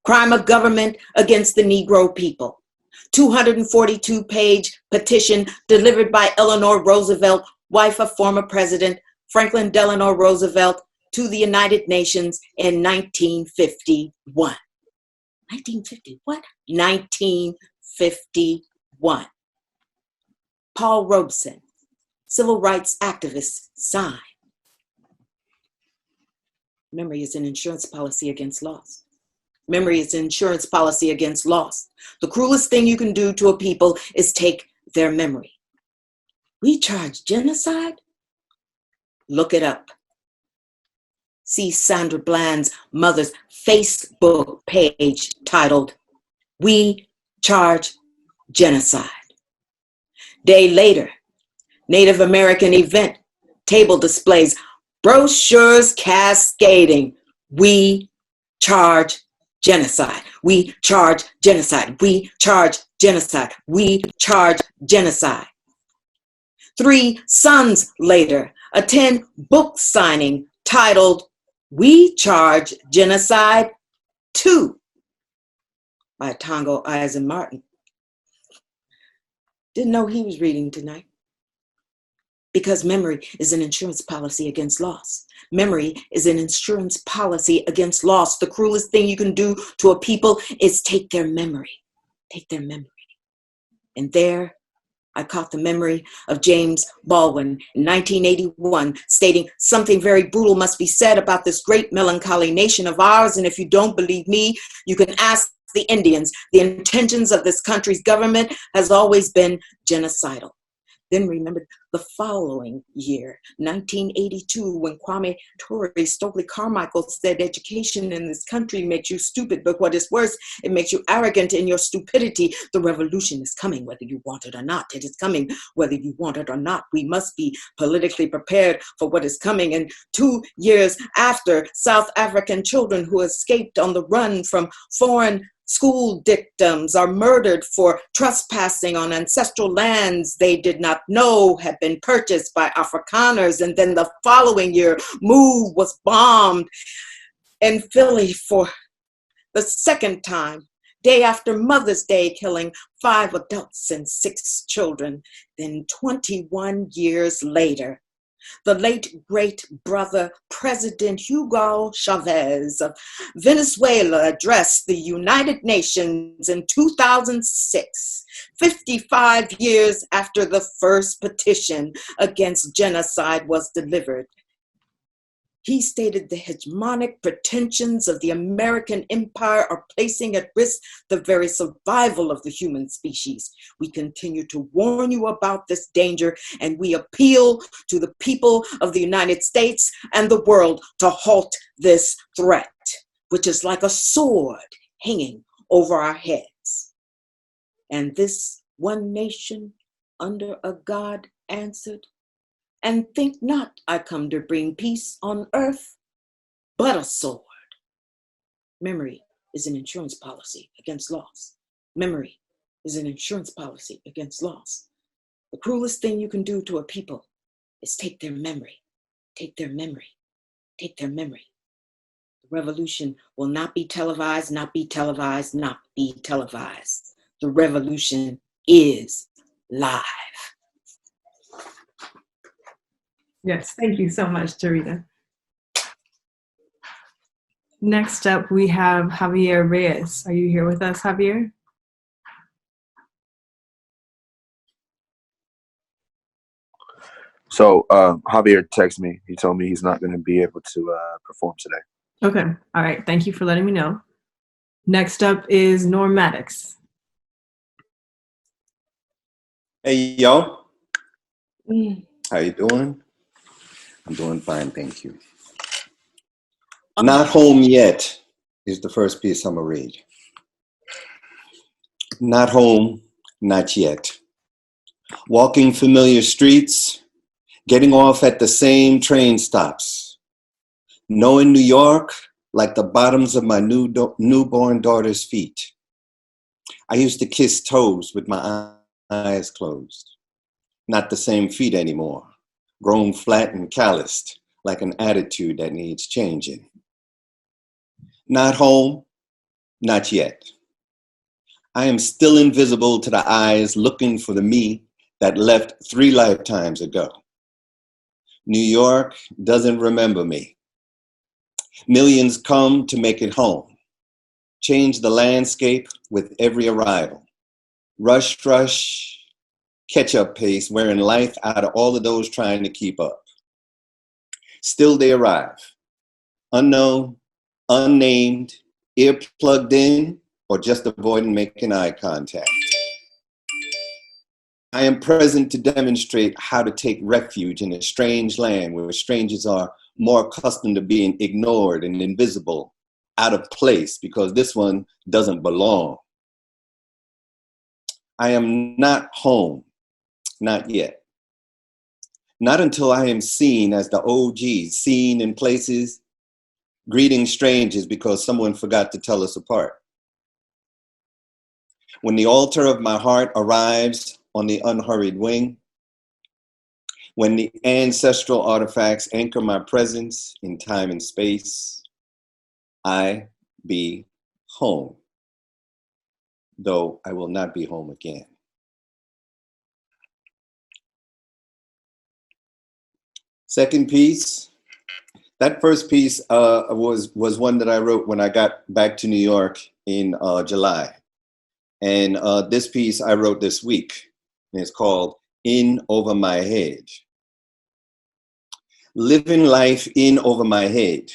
crime of government against the Negro people. 242-page petition delivered by Eleanor Roosevelt, wife of former President Franklin Delano Roosevelt, to the United Nations in 1951. 1950, what? 1951. Paul Robeson, civil rights activist, signed. Memory is an insurance policy against loss. Memory is an insurance policy against loss. The cruelest thing you can do to a people is take their memory. We charge genocide? Look it up. See Sandra Bland's mother's Facebook page titled, We Charge Genocide. Day later, Native American event, table displays, brochures cascading. We charge genocide. We charge genocide. We charge genocide. We charge genocide. 3 sons later, attend book signing titled, We Charge Genocide 2 by Tongo Eisen-Martin. Didn't know he was reading tonight. Because memory is an insurance policy against loss. Memory is an insurance policy against loss. The cruelest thing you can do to a people is take their memory. Take their memory. And there, I caught the memory of James Baldwin in 1981, stating something very brutal must be said about this great melancholy nation of ours. And if you don't believe me, you can ask the Indians. The intentions of this country's government has always been genocidal. Then remembered the following year, 1982, when Kwame Ture Stokely Carmichael said education in this country makes you stupid, but what is worse, it makes you arrogant in your stupidity. The revolution is coming whether you want it or not. It is coming whether you want it or not. We must be politically prepared for what is coming. And 2 years after, South African children who escaped on the run from foreign school dictums are murdered for trespassing on ancestral lands they did not know had been purchased by Afrikaners. And then the following year, MoAD was bombed in Philly for the second time, day after Mother's Day, killing 5 adults and 6 children. Then 21 years later, the late great brother President Hugo Chavez of Venezuela addressed the United Nations in 2006, 55 years after the first petition against genocide was delivered. He stated the hegemonic pretensions of the American empire are placing at risk the very survival of the human species. We continue to warn you about this danger, and we appeal to the people of the United States and the world to halt this threat, which is like a sword hanging over our heads. And this one nation under a God answered, and think not I come to bring peace on earth, but a sword. Memory is an insurance policy against loss. Memory is an insurance policy against loss. The cruelest thing you can do to a people is take their memory, take their memory, take their memory. The revolution will not be televised, not be televised, not be televised. The revolution is live. Yes, thank you so much, Tarita. Next up, we have Javier Reyes. Are you here with us, Javier? So Javier texted me. He told me he's not going to be able to perform today. Okay, all right, thank you for letting me know. Next up is Norm Maddox. Hey, yo. How you doing? I'm doing fine, thank you. Not home yet is the first piece I'm gonna read. Not home, not yet. Walking familiar streets, getting off at the same train stops. Knowing New York like the bottoms of my newborn daughter's feet. I used to kiss toes with my eyes closed. Not the same feet anymore, grown flat and calloused, like an attitude that needs changing. Not home, not yet. I am still invisible to the eyes looking for the me that left 3 lifetimes ago. New York doesn't remember me. Millions come to make it home, change the landscape with every arrival. Rush, rush, catch-up pace, wearing life out of all of those trying to keep up. Still they arrive, unknown, unnamed, ear plugged in, or just avoiding making eye contact. I am present to demonstrate how to take refuge in a strange land where strangers are more accustomed to being ignored and invisible, out of place, because this one doesn't belong. I am not home, not yet. Not until I am seen as the OG, seen in places, greeting strangers because someone forgot to tell us apart. When the altar of my heart arrives on the unhurried wing, when the ancestral artifacts anchor my presence in time and space, I be home, though I will not be home again. Second piece, that first piece was one that I wrote when I got back to New York in July. And this piece I wrote this week, and it's called In Over My Head. Living life in over my head,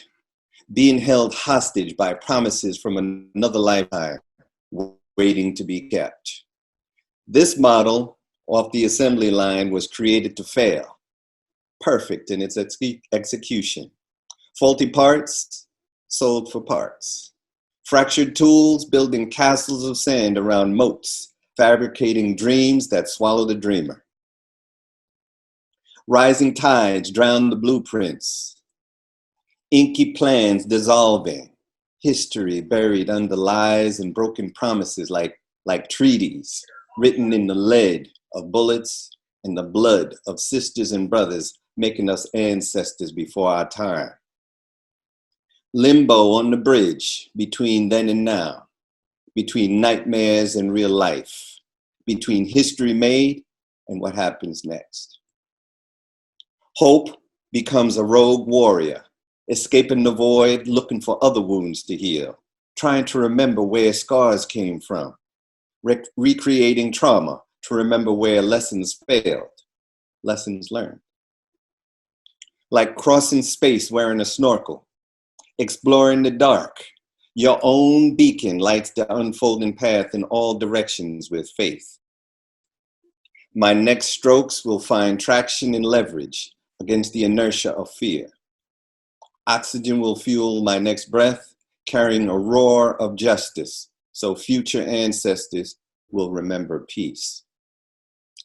being held hostage by promises from another lifetime, waiting to be kept. This model off the assembly line was created to fail, perfect in its execution. Faulty parts, sold for parts. Fractured tools, building castles of sand around moats, fabricating dreams that swallow the dreamer. Rising tides drown the blueprints. Inky plans dissolving. History buried under lies and broken promises like treaties written in the lead of bullets and the blood of sisters and brothers making us ancestors before our time. Limbo on the bridge between then and now, between nightmares and real life, between history made and what happens next. Hope becomes a rogue warrior, escaping the void, looking for other wounds to heal, trying to remember where scars came from, recreating trauma to remember where lessons failed, lessons learned. Like crossing space wearing a snorkel, exploring the dark, your own beacon lights the unfolding path in all directions with faith. My next strokes will find traction and leverage against the inertia of fear. Oxygen will fuel my next breath, carrying a roar of justice, so future ancestors will remember peace.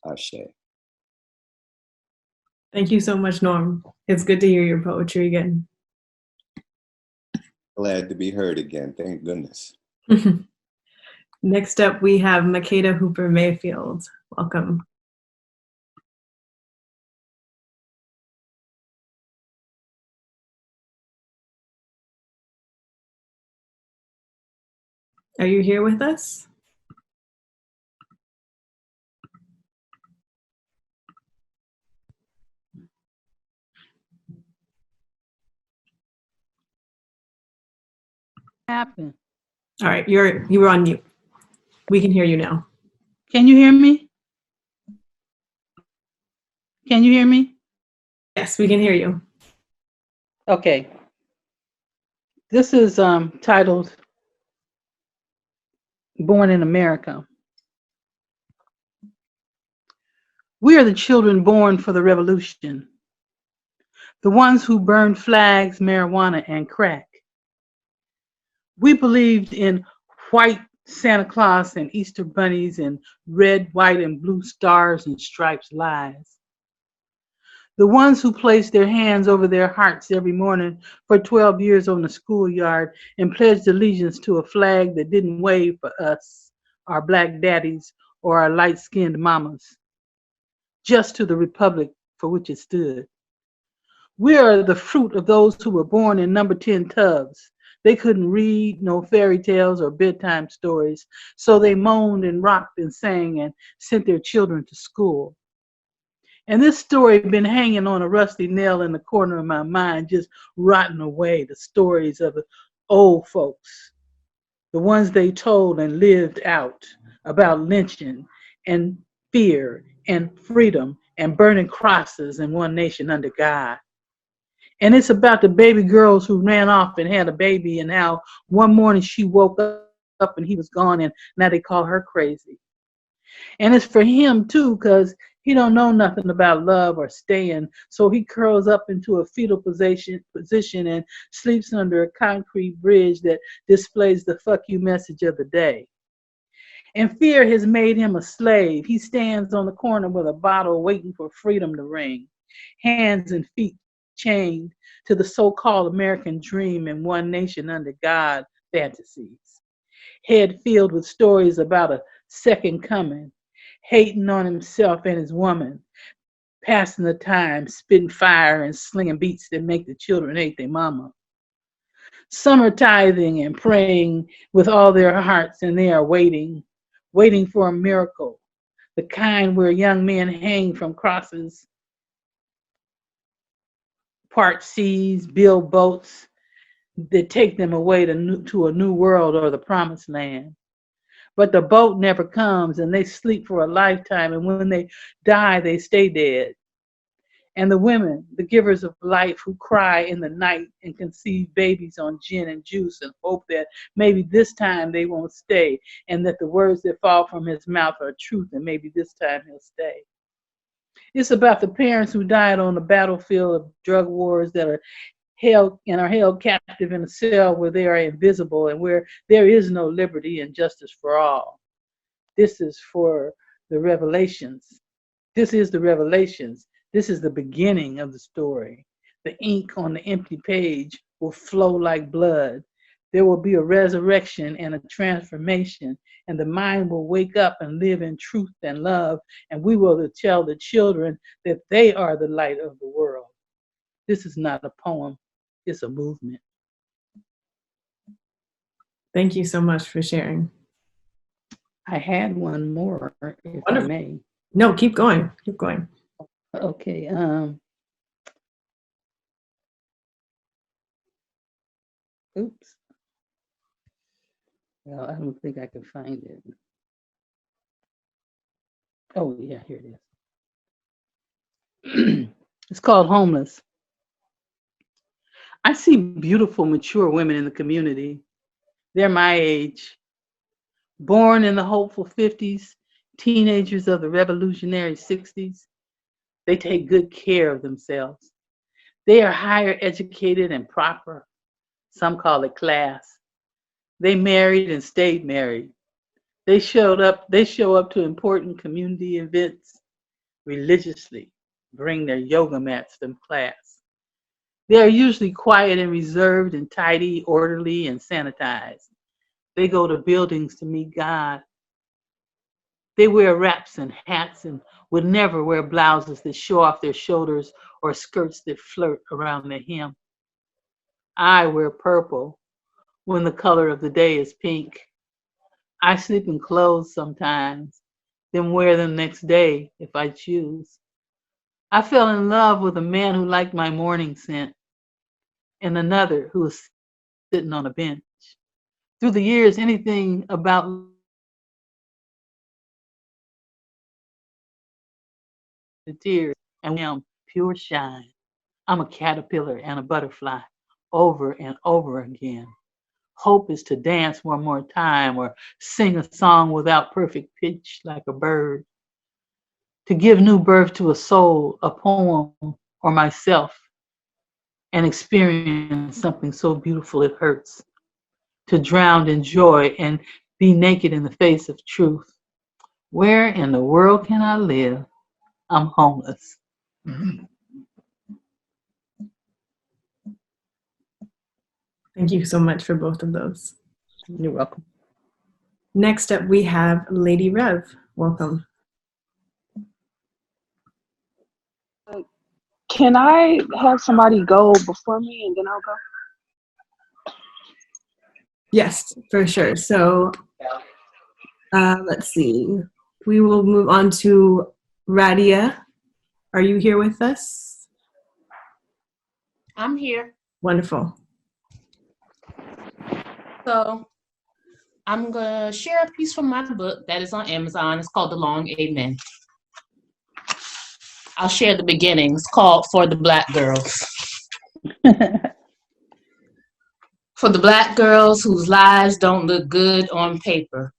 Ashe. Thank you so much, Norm. It's good to hear your poetry again. Glad to be heard again, thank goodness. Next up, we have Makeda Hooper Mayfield. Welcome. Are you here with us? Happened. All right, you were on mute. We can hear you now. Can you hear me? Can you hear me? Yes, we can hear you. Okay. This is titled Born in America. We are the children born for the revolution, the ones who burned flags, marijuana, and crack. We believed in white Santa Claus and Easter bunnies and red, white, and blue stars and stripes lies. The ones who placed their hands over their hearts every morning for 12 years on the schoolyard and pledged allegiance to a flag that didn't wave for us, our black daddies, or our light-skinned mamas, just to the republic for which it stood. We are the fruit of those who were born in number 10 tubs. They couldn't read no fairy tales or bedtime stories, so they moaned and rocked and sang and sent their children to school. And this story had been hanging on a rusty nail in the corner of my mind, just rotting away, the stories of the old folks, the ones they told and lived out about lynching and fear and freedom and burning crosses in one nation under God. And it's about the baby girls who ran off and had a baby and how one morning she woke up and he was gone and now they call her crazy. And it's for him too, because he don't know nothing about love or staying, so he curls up into a fetal position and sleeps under a concrete bridge that displays the fuck you message of the day. And fear has made him a slave. He stands on the corner with a bottle waiting for freedom to ring, hands and feet chained to the so-called American dream and one nation under God fantasies. Head filled with stories about a second coming, hating on himself and his woman, passing the time, spitting fire and slinging beats that make the children hate their mama. Some are tithing and praying with all their hearts, and they are waiting for a miracle, the kind where young men hang from crosses, part seas, build boats that take them away to a new world or the promised land. But the boat never comes, and they sleep for a lifetime, and when they die, they stay dead. And the women, the givers of life, who cry in the night and conceive babies on gin and juice and hope that maybe this time they won't stay, and that the words that fall from his mouth are truth, and maybe this time he'll stay. It's about the parents who died on the battlefield of drug wars that are held captive in a cell where they are invisible and where there is no liberty and justice for all. This is for the revelations. This is the revelations. This is the beginning of the story. The ink on the empty page will flow like blood. There will be a resurrection and a transformation, and the mind will wake up and live in truth and love, and we will tell the children that they are the light of the world. This is not a poem, it's a movement. Thank you so much for sharing. I had one more, if Wonderful. I may. No, keep going, keep going. Okay. Oops. Well, I don't think I can find it. Oh, yeah, here it is. It's called Homeless. I see beautiful, mature women in the community. They're my age. Born in the hopeful 50s, teenagers of the revolutionary 60s. They take good care of themselves. They are higher educated and proper. Some call it class. They married and stayed married. They show up to important community events religiously, bring their yoga mats to class. They are usually quiet and reserved and tidy, orderly, and sanitized. They go to buildings to meet God. They wear wraps and hats and would never wear blouses that show off their shoulders or skirts that flirt around their hem. I wear purple when the color of the day is pink. I sleep in clothes sometimes, then wear them next day if I choose. I fell in love with a man who liked my morning scent and another who was sitting on a bench. Through the years, anything about the tears and I'm pure shine. I'm a caterpillar and a butterfly over and over again. Hope is to dance one more time or sing a song without perfect pitch like a bird. to give new birth to a soul, a poem, or myself, and experience something so beautiful it hurts, to drown in joy and be naked in the face of truth. Where in the world can I live? I'm homeless. Thank you so much for both of those. You're welcome. Next up, we have Lady Rev. Welcome. Can I have somebody go before me and then I'll go? Yes, for sure. So let's see. We will move on to Radia. Are you here with us? I'm here. Wonderful. So I'm going to share a piece from my book that is on Amazon. It's called The Long Amen. I'll share the beginning. It's called For the Black Girls. For the Black girls whose lives don't look good on paper.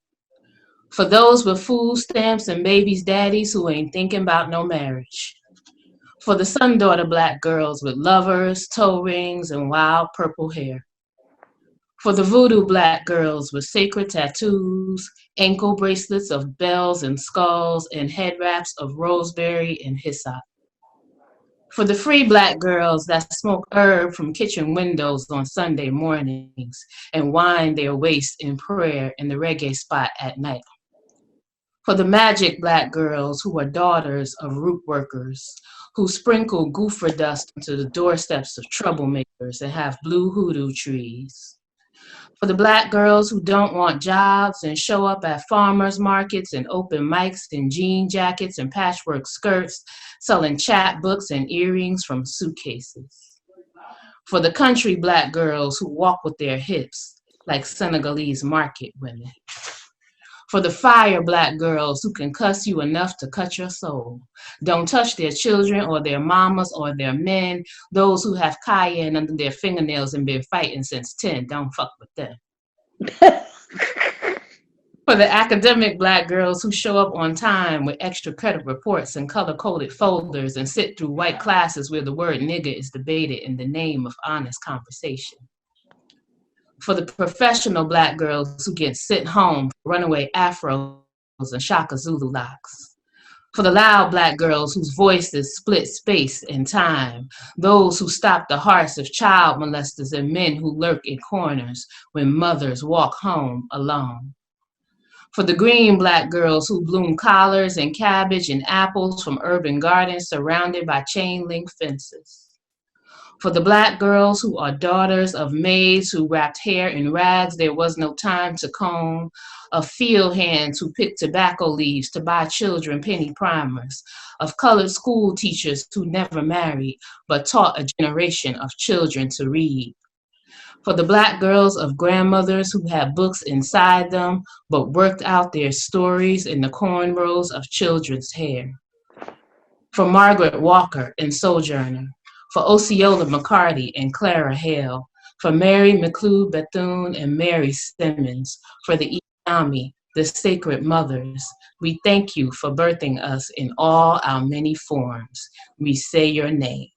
For those with food stamps and babies' daddies who ain't thinking about no marriage. For the sun daughter Black girls with lovers, toe rings, and wild purple hair. For the voodoo Black girls with sacred tattoos, ankle bracelets of bells and skulls, and head wraps of roseberry and hyssop. For the free Black girls that smoke herb from kitchen windows on Sunday mornings and wind their waist in prayer in the reggae spot at night. For the magic Black girls who are daughters of root workers, who sprinkle gopher dust onto the doorsteps of troublemakers and have blue hoodoo trees. For the Black girls who don't want jobs and show up at farmers markets and open mics in jean jackets and patchwork skirts, selling chapbooks and earrings from suitcases. For the country Black girls who walk with their hips like Senegalese market women. For the fire Black girls who can cuss you enough to cut your soul. Don't touch their children or their mamas or their men. Those who have cayenne under their fingernails and been fighting since 10, don't fuck with them. For the academic Black girls who show up on time with extra credit reports and color-coded folders and sit through white classes where the word nigga is debated in the name of honest conversation. For the professional Black girls who get sent home for runaway afros and Shaka Zulu locks. For the loud Black girls whose voices split space and time. Those who stop the hearts of child molesters and men who lurk in corners when mothers walk home alone. For the green Black girls who bloom collards and cabbage and apples from urban gardens surrounded by chain link fences. For the Black girls who are daughters of maids who wrapped hair in rags there was no time to comb, of field hands who picked tobacco leaves to buy children penny primers, of colored school teachers who never married but taught a generation of children to read. For the Black girls of grandmothers who had books inside them but worked out their stories in the cornrows of children's hair. For Margaret Walker and Sojourner. For Osceola McCarty and Clara Hale, for Mary McLeod Bethune and Mary Simmons, for the Iami, the sacred mothers, we thank you for birthing us in all our many forms. We say your names.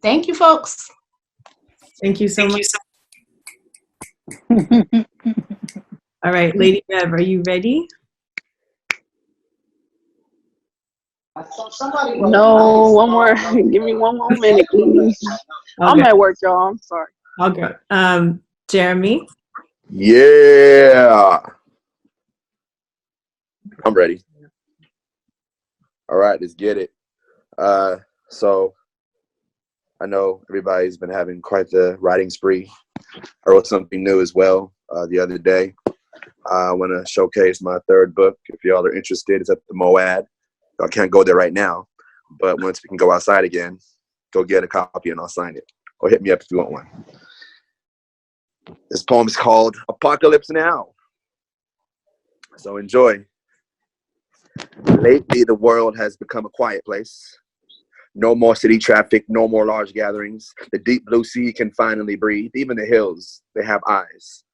Thank you, folks. Thank you so much. All right, Lady Rev, are you ready? No, one more. Give me one more minute, please. I'm at work, y'all. I'm sorry. I'll go. Jeremy? Yeah. I'm ready. All right, let's get it. So I know everybody's been having quite the writing spree. I wrote something new as well the other day. I want to showcase my third book. If y'all are interested, it's at the MoAD. I can't go there right now, but once we can go outside again, go get a copy and I'll sign it. Or hit me up if you want one. This poem is called Apocalypse Now. So enjoy. Lately, the world has become a quiet place. No more city traffic, no more large gatherings. The deep blue sea can finally breathe. Even the hills, they have eyes.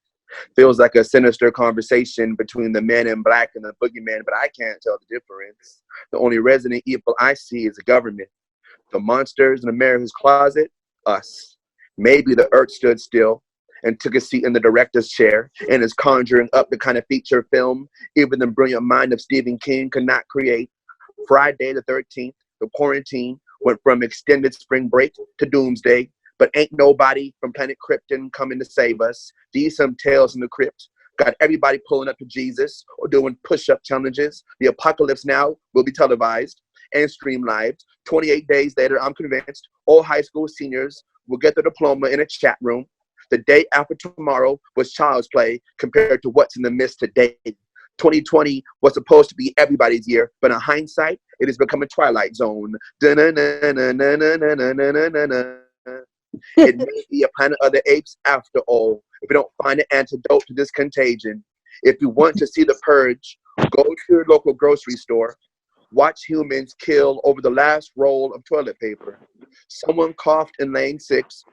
Feels like a sinister conversation between the man in black and the boogeyman, but I can't tell the difference. The only resident evil I see is the government. The monsters in America's closet, us. Maybe the earth stood still and took a seat in the director's chair and is conjuring up the kind of feature film even the brilliant mind of Stephen King could not create. Friday the 13th, the quarantine went from extended spring break to doomsday, but ain't nobody from Planet Krypton coming to save us. These some tales in the crypt. Got everybody pulling up to Jesus or doing push-up challenges. The apocalypse now will be televised and streamed live. 28 days later, I'm convinced all high school seniors will get their diploma in a chat room. The day after tomorrow was child's play compared to what's in the mist today. 2020 was supposed to be everybody's year, but in hindsight, it has become a twilight zone. It may be a planet of the apes after all, if we don't find an antidote to this contagion. If you want to see the purge, go to your local grocery store. Watch humans kill over the last roll of toilet paper. Someone coughed in lane 6,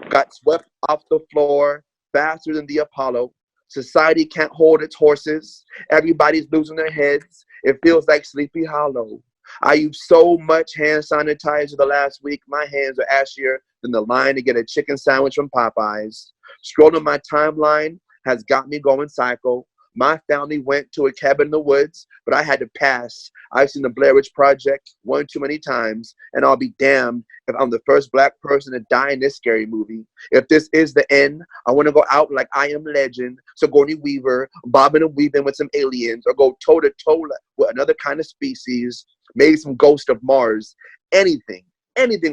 got swept off the floor faster than the Apollo. Society can't hold its horses. Everybody's losing their heads. It feels like Sleepy Hollow. I used so much hand sanitizer the last week, my hands are ashier than the line to get a chicken sandwich from Popeyes. Scrolling my timeline has got me going psycho. My family went to a cabin in the woods, but I had to pass. I've seen the Blair Witch Project one too many times, and I'll be damned if I'm the first Black person to die in this scary movie. If this is the end, I want to go out like I Am Legend, Sigourney Weaver, bobbing and weaving with some aliens, or go toe-to-toe with another kind of species, maybe some ghost of Mars. Anything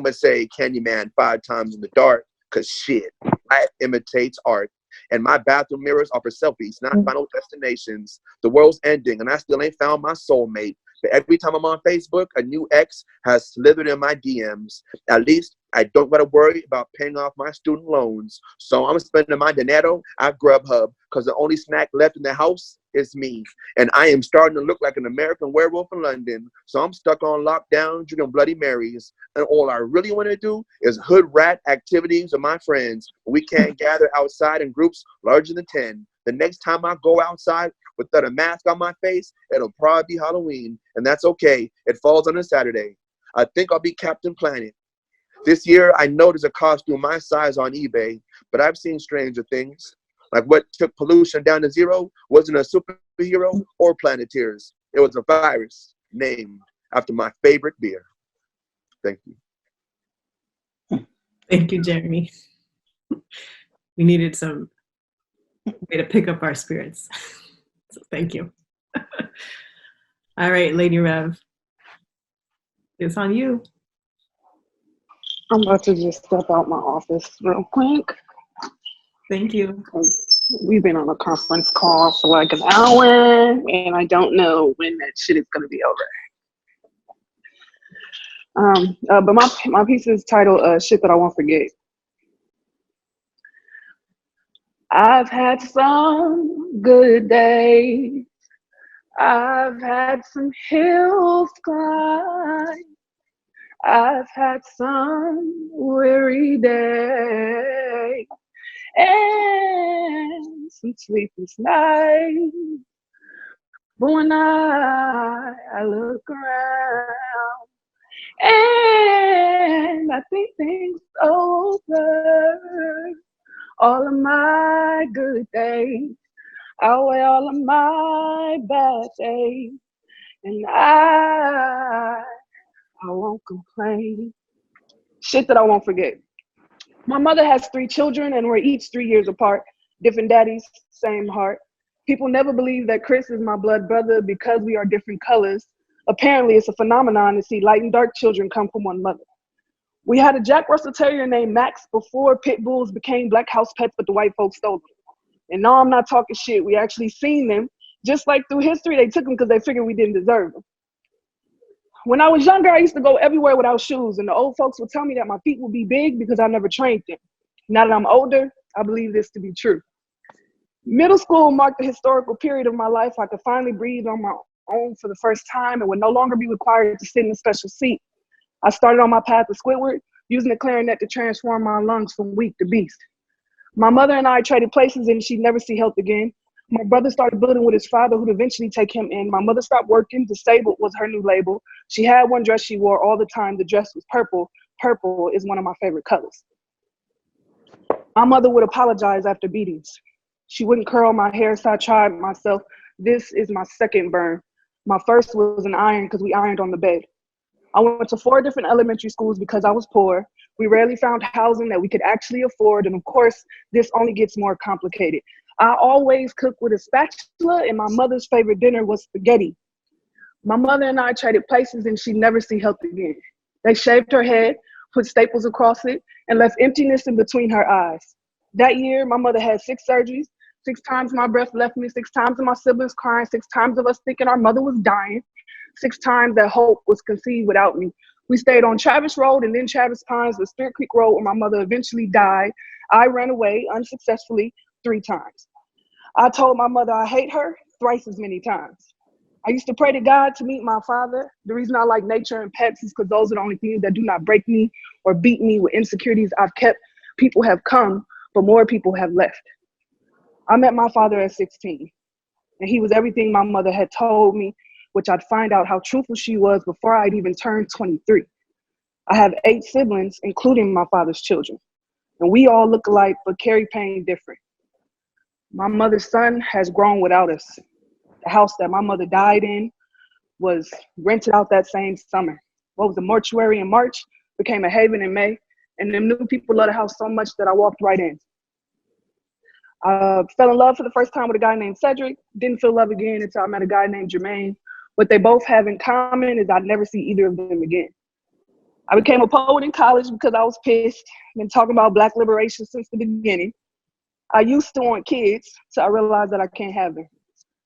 but say Candyman 5 times in the dark, because shit, life imitates art. And my bathroom mirrors are for selfies, not final destinations. The world's ending, and I still ain't found my soulmate. But every time I'm on Facebook, a new ex has slithered in my DMs. At least I don't gotta worry about paying off my student loans. So I'm spending my dinero at Grubhub, because the only snack left in the house is me. And I am starting to look like an American werewolf in London. So I'm stuck on lockdown, drinking Bloody Marys. And all I really want to do is hood rat activities with my friends. We can't gather outside in groups larger than 10. The next time I go outside without a mask on my face, it'll probably be Halloween. And that's okay. It falls on a Saturday. I think I'll be Captain Planet. This year, I know there's a costume my size on eBay, but I've seen stranger things. Like what took pollution down to zero wasn't a superhero or Planeteers. It was a virus named after my favorite beer. Thank you. Thank you, Jeremy. We needed some way to pick up our spirits. So thank you. All right, Lady Rev. It's on you. I'm about to just step out my office real quick. Thank you. We've been on a conference call for like an hour, and I don't know when that shit is going to be over. But my piece is titled Shit That I Won't Forget. I've had some good days. I've had some hills to climb. I've had some weary days and some sleepless nights. But when I look around and I think things over, all of my good days outweigh all of my bad days, and I won't complain. Shit that I won't forget. My mother has 3 children, and we're each 3 years apart. Different daddies, same heart. People never believe that Chris is my blood brother because we are different colors. Apparently, it's a phenomenon to see light and dark children come from one mother. We had a Jack Russell Terrier named Max before pit bulls became black house pets, but the white folks stole them. And no, I'm not talking shit. We actually seen them. Just like through history, they took them because they figured we didn't deserve them. When I was younger, I used to go everywhere without shoes, and the old folks would tell me that my feet would be big because I never trained them. Now that I'm older, I believe this to be true. Middle school marked the historical period of my life. I could finally breathe on my own for the first time and would no longer be required to sit in a special seat. I started on my path to Squidward, using the clarinet to transform my lungs from weak to beast. My mother and I traded places and she'd never see health again. My brother started building with his father who'd eventually take him in. My mother stopped working. Disabled was her new label. She had one dress she wore all the time. The dress was purple. Purple is one of my favorite colors. My mother would apologize after beatings. She wouldn't curl my hair, so I tried myself. This is my second burn. My first was an iron because we ironed on the bed. I went to 4 different elementary schools because I was poor. We rarely found housing that we could actually afford. And of course, this only gets more complicated. I always cook with a spatula and my mother's favorite dinner was spaghetti. My mother and I traded places and she'd never see health again. They shaved her head, put staples across it, and left emptiness in between her eyes. That year, my mother had 6 surgeries. 6 times my breath left me, 6 times of my siblings crying, 6 times of us thinking our mother was dying, 6 times that hope was conceived without me. We stayed on Travis Road and then Travis Pines, the Spirit Creek Road where my mother eventually died. I ran away unsuccessfully 3 times. I told my mother I hate her thrice as many times. I used to pray to God to meet my father. The reason I like nature and pets is because those are the only things that do not break me or beat me with insecurities I've kept. People have come, but more people have left. I met my father at 16, and he was everything my mother had told me, which I'd find out how truthful she was before I'd even turned 23. I have 8 siblings, including my father's children, and we all look alike but carry pain different. My mother's son has grown without us. The house that my mother died in was rented out that same summer. What was a mortuary in March became a haven in May, and them new people loved the house so much that I walked right in. I fell in love for the first time with a guy named Cedric. Didn't feel love again until I met a guy named Jermaine. What they both have in common is I'd never see either of them again. I became a poet in college because I was pissed. Been talking about Black liberation since the beginning. I used to want kids till I realized that I can't have them.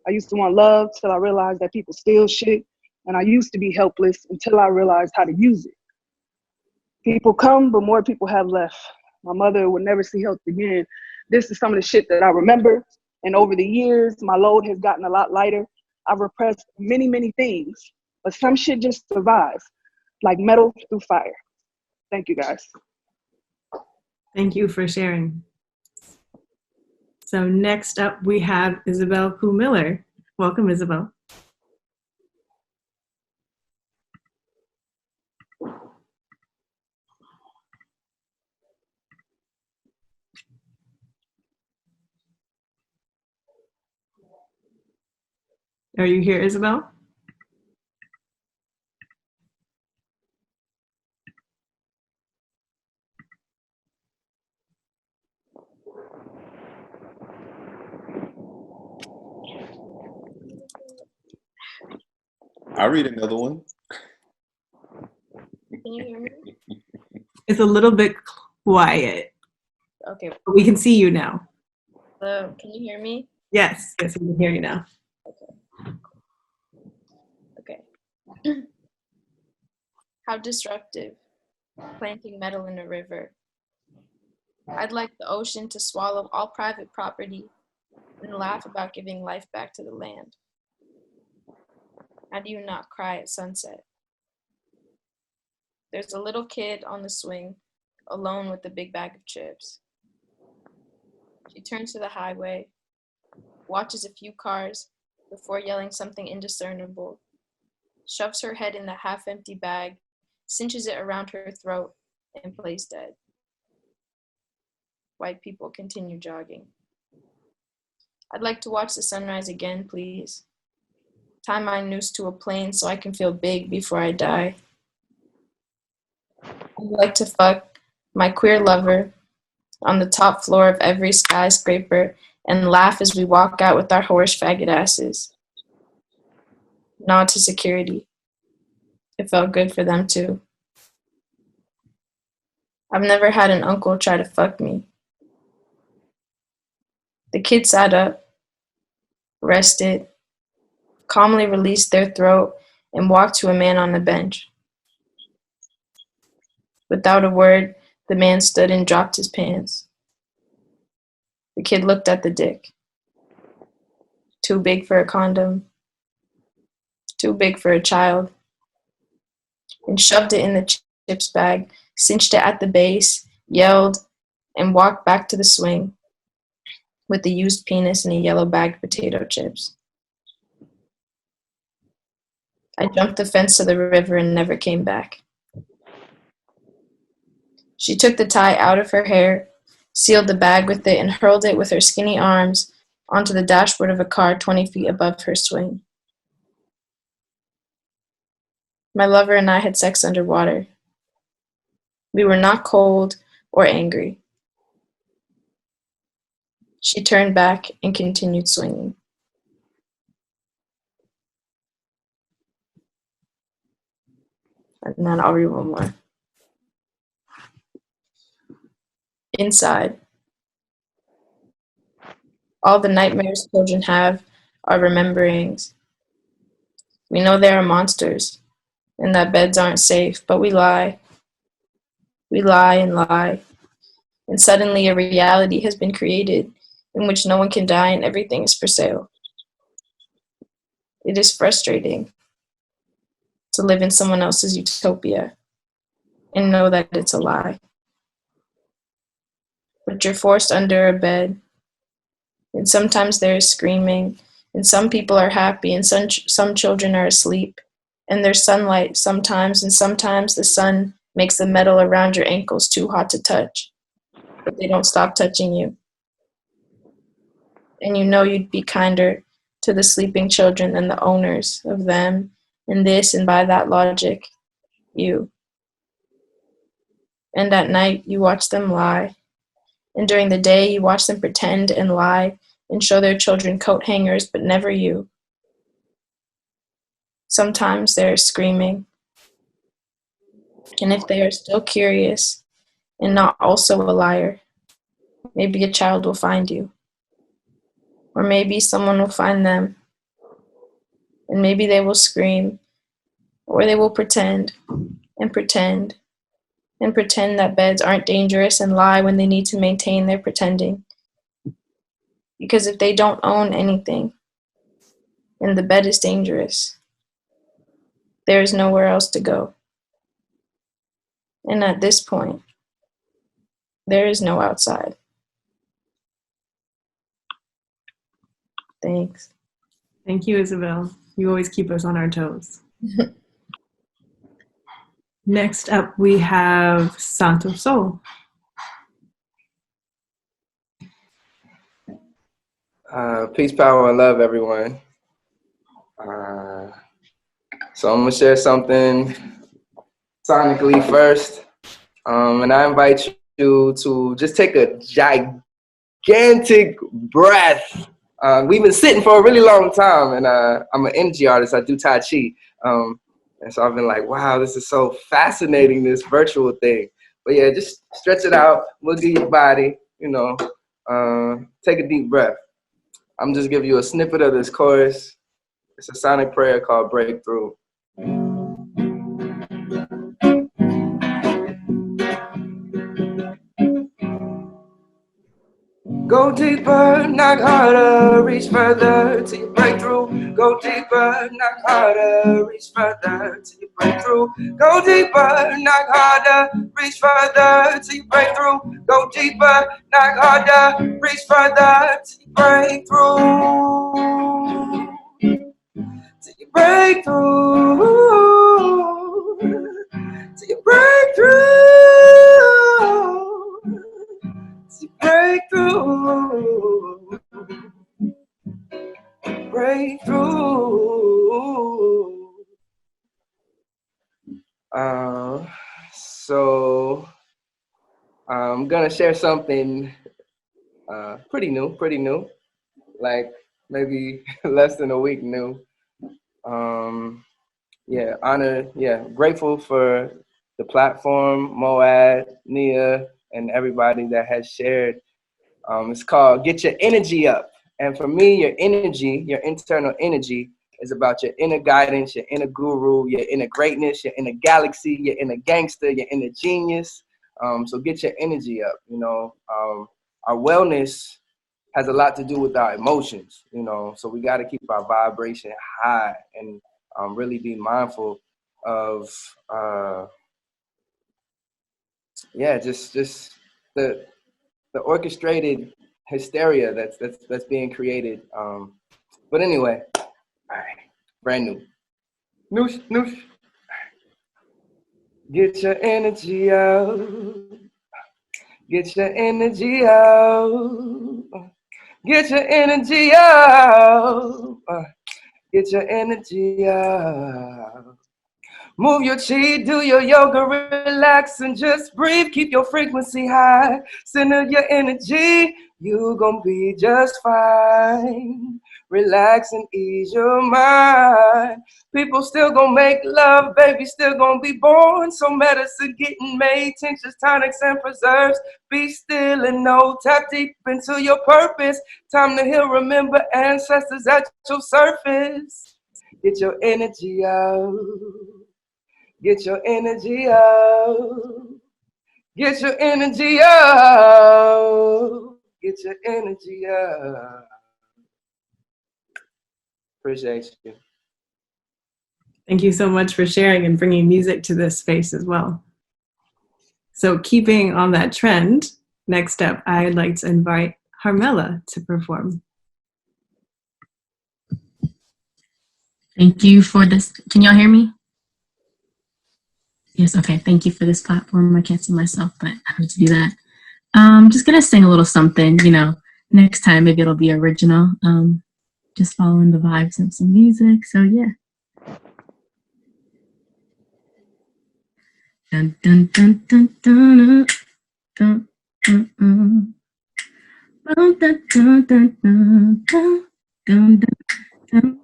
I used to want love till I realized that people steal shit. And I used to be helpless until I realized how to use it. People come, but more people have left. My mother would never see health again. This is some of the shit that I remember. And over the years, my load has gotten a lot lighter. I've repressed many, many things, but some shit just survives, like metal through fire. Thank you, guys. Thank you for sharing. So next up, we have Isabel Koo-Miller. Welcome, Isabel. Are you here, Isabel? I'll read another one. Can you hear me? It's a little bit quiet. Okay. But we can see you now. Can you hear me? Yes, yes, we can hear you now. Okay. How disruptive, planting metal in a river. I'd like the ocean to swallow all private property and laugh about giving life back to the land. How do you not cry at sunset? There's a little kid on the swing, alone with a big bag of chips. She turns to the highway, watches a few cars before yelling something indiscernible, shoves her head in the half-empty bag, cinches it around her throat, and plays dead. White people continue jogging. I'd like to watch the sunrise again, please. Tie my noose to a plane so I can feel big before I die. I'd like to fuck my queer lover on the top floor of every skyscraper and laugh as we walk out with our horse faggot asses. Nod to security. It felt good for them too. I've never had an uncle try to fuck me. The kid sat up, rested, calmly released their throat, and walked to a man on the bench. Without a word, the man stood and dropped his pants. The kid looked at the dick. Too big for a condom. Too big for a child. And shoved it in the chips bag, cinched it at the base, yelled, and walked back to the swing with the used penis and a yellow bag of potato chips. I jumped the fence to the river and never came back. She took the tie out of her hair, sealed the bag with it, and hurled it with her skinny arms onto the dashboard of a car 20 feet above her swing. My lover and I had sex underwater. We were not cold or angry. She turned back and continued swinging. And then I'll read one more. Inside. All the nightmares children have are rememberings. We know there are monsters and that beds aren't safe, but we lie. We lie and lie. And suddenly a reality has been created in which no one can die and everything is for sale. It is frustrating to live in someone else's utopia and know that it's a lie. But you're forced under a bed, and sometimes there is screaming, and some people are happy, and some children are asleep, and there's sunlight sometimes, and sometimes the sun makes the metal around your ankles too hot to touch, but they don't stop touching you. And you know you'd be kinder to the sleeping children than the owners of them, and this, and by that logic, you. And at night, you watch them lie. And during the day, you watch them pretend and lie and show their children coat hangers, but never you. Sometimes they're screaming. And if they are still curious and not also a liar, maybe a child will find you. Or maybe someone will find them. And maybe they will scream, or they will pretend and pretend and pretend that beds aren't dangerous and lie when they need to maintain their pretending. Because if they don't own anything, and the bed is dangerous, there is nowhere else to go. And at this point, there is no outside. Thanks. Thank you, Isabel. You always keep us on our toes. Next up, we have Santo Sol. Peace, power, and love, everyone. So I'm gonna share something sonically first, and I invite you to just take a gigantic breath. We've been sitting for a really long time, and I'm an energy artist. I do Tai Chi, and so I've been like, wow, this is so fascinating, this virtual thing. But yeah, just stretch it out, wiggle your body, take a deep breath. I'm just giving you a snippet of this chorus. It's a sonic prayer called Breakthrough. Go deeper, knock harder, reach further till you break through. Go deeper, knock harder, reach further till you break through. Go deeper, knock harder, reach further till you break through. Go deeper, knock harder, reach further till you break through. Till you break through. Till you break through. Breakthrough, breakthrough. So I'm gonna share something pretty new, like maybe less than a week new. Grateful for the platform, MoAD, Nia, and everybody that has shared. It's called Get Your Energy Up. And for me, your energy, your internal energy, is about your inner guidance, your inner guru, your inner greatness, your inner galaxy, your inner gangster, your inner genius. So get your energy up. Our wellness has a lot to do with our emotions, so we got to keep our vibration high and really be mindful of just the orchestrated hysteria that's being created. But anyway, all right, brand new. Noosh, noosh. Get your energy out. Get your energy out. Get your energy out. Get your energy out. Move your chi, do your yoga, relax and just breathe. Keep your frequency high. Center your energy. You gon' be just fine. Relax and ease your mind. People still gon' make love, baby still gon' be born. So medicine getting made, tinctures, tonics, and preserves. Be still and know, tap deep into your purpose. Time to heal, remember ancestors at your surface. Get your energy out. Get your energy out. Get your energy out. Get your energy out. Appreciate you. Thank you so much for sharing and bringing music to this space as well. So keeping on that trend, next up, I'd like to invite Harmela to perform. Thank you for this. Can y'all hear me? Yes, okay. Thank you for this platform. I can't see myself, but I have to do that. Just gonna sing a little something, you know, next time maybe it'll be original. Just following the vibes of some music, so yeah. Dun dun dun dun dun dun dun dun dun dun dun dun dun dun dun.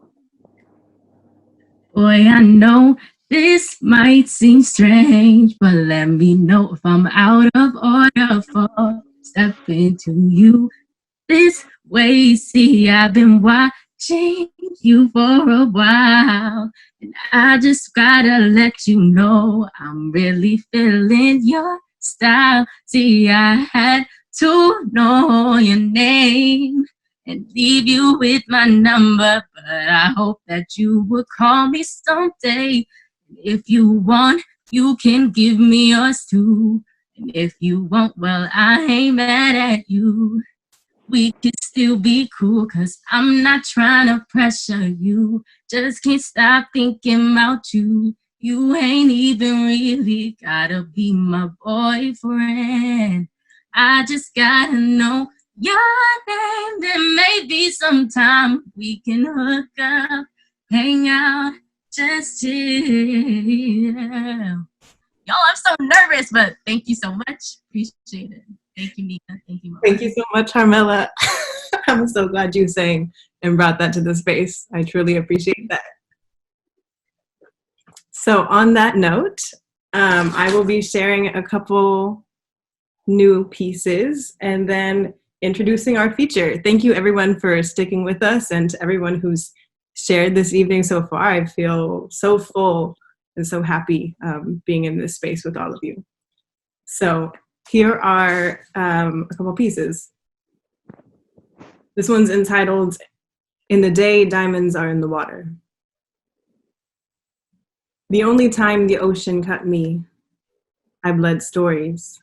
Boy, I know this might seem strange, but let me know if I'm out of order for step into you this way. See, I've been watching you for a while, and I just gotta let you know I'm really feeling your style. See, I had to know your name and leave you with my number, but I hope that you would call me someday. If you want, you can give me yours too. And if you won't, well, I ain't mad at you. We could still be cool, 'cause I'm not trying to pressure you. Just can't stop thinking about you. You ain't even really gotta be my boyfriend. I just gotta know your name, then maybe sometime we can hook up, hang out, just chill. Y'all, I'm so nervous, but thank you so much. Appreciate it. Thank you, Nika. Thank you, Mom. Thank you so much, Harmela. I'm so glad you sang and brought that to the space. I truly appreciate that. So on that note, I will be sharing a couple new pieces and then introducing our feature. Thank you everyone for sticking with us, and to everyone who's shared this evening so far. I feel so full and so happy being in this space with all of you. So here are a couple pieces. This one's entitled, "In the Day Diamonds Are in the Water." The only time the ocean cut me, I bled stories.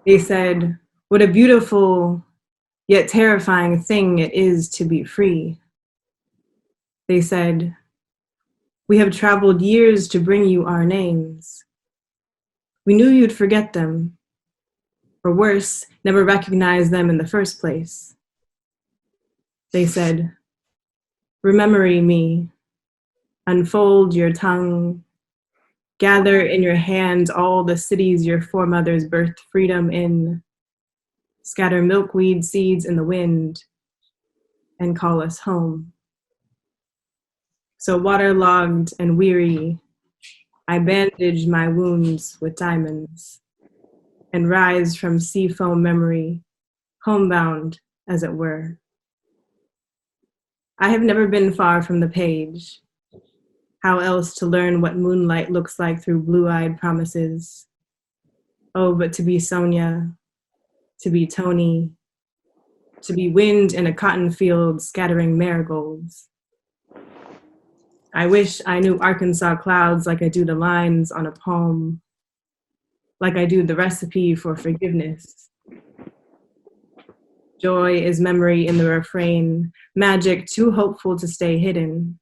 They said, what a beautiful yet terrifying thing it is to be free. They said, we have traveled years to bring you our names. We knew you'd forget them, or worse, never recognize them in the first place. They said, remembering me, unfold your tongue, gather in your hands all the cities your foremothers birthed freedom in, scatter milkweed seeds in the wind, and call us home. So waterlogged and weary, I bandage my wounds with diamonds and rise from sea foam memory, homebound as it were. I have never been far from the page. How else to learn what moonlight looks like through blue-eyed promises? Oh, but to be Sonia, to be Tony, to be wind in a cotton field scattering marigolds. I wish I knew Arkansas clouds like I do the lines on a poem, like I do the recipe for forgiveness. Joy is memory in the refrain, magic too hopeful to stay hidden.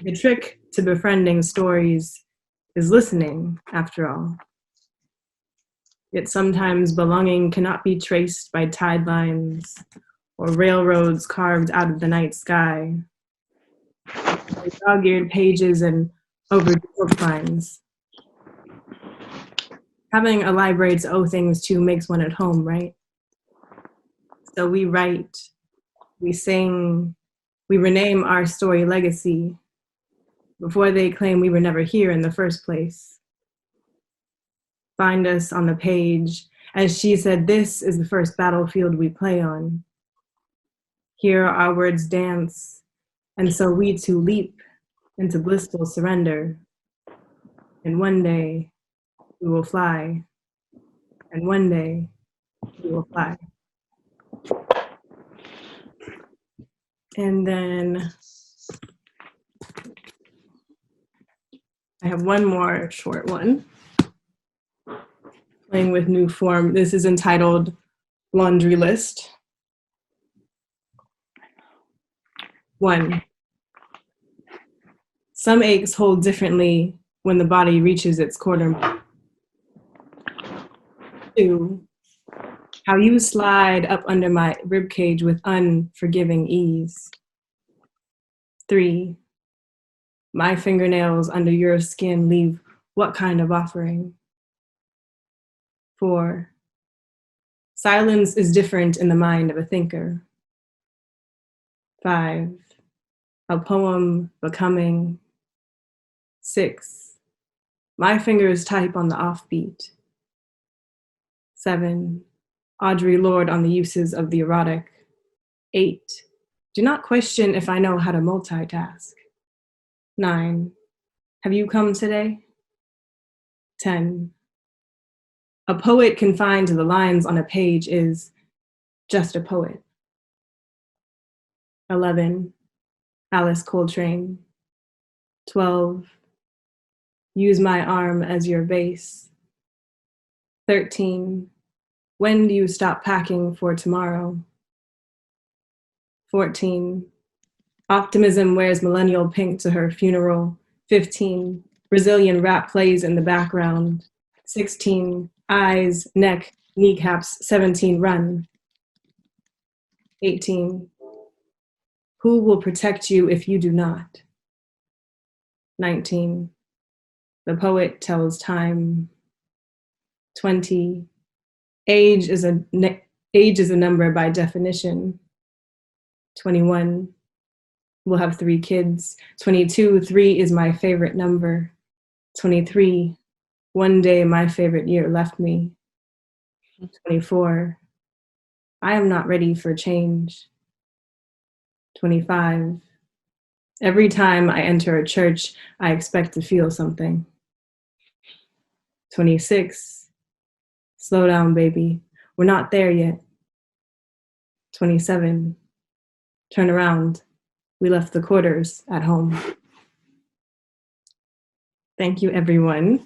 The trick to befriending stories is listening, after all. Yet sometimes belonging cannot be traced by tide lines or railroads carved out of the night sky, dog-eared pages and overdue lines. Having a library to owe things to makes one at home, right? So we write, we sing, we rename our story legacy before they claim we were never here in the first place. Find us on the page. As she said, this is the first battlefield we play on. Here our words dance, and so we too leap into blissful surrender. And one day we will fly, and one day we will fly. And then I have one more short one, playing with new form. This is entitled Laundry List. 1. Some aches hold differently when the body reaches its quarter. 2. How you slide up under my ribcage with unforgiving ease. 3. My fingernails under your skin leave what kind of offering? 4. Silence is different in the mind of a thinker. 5. A poem becoming. 6. My fingers type on the offbeat. 7. Audre Lorde on the uses of the erotic. 8. Do not question if I know how to multitask. 9. Have you come today? 10. A poet confined to the lines on a page is just a poet. 11. Alice Coltrane. 12. Use my arm as your base. 13. When do you stop packing for tomorrow? 14. Optimism wears millennial pink to her funeral. 15. Brazilian rap plays in the background. 16. Eyes, neck, kneecaps. 17. Run. 18. Who will protect you if you do not? 19. The poet tells time. 20. Age is a number by definition. 21. We'll have 3 kids. 22. 3 is my favorite number. 23. One day my favorite year left me. 24. I am not ready for change. 25. Every time I enter a church, I expect to feel something. 26. Slow down, baby. We're not there yet. 27. Turn around. We left the quarters at home. Thank you, everyone.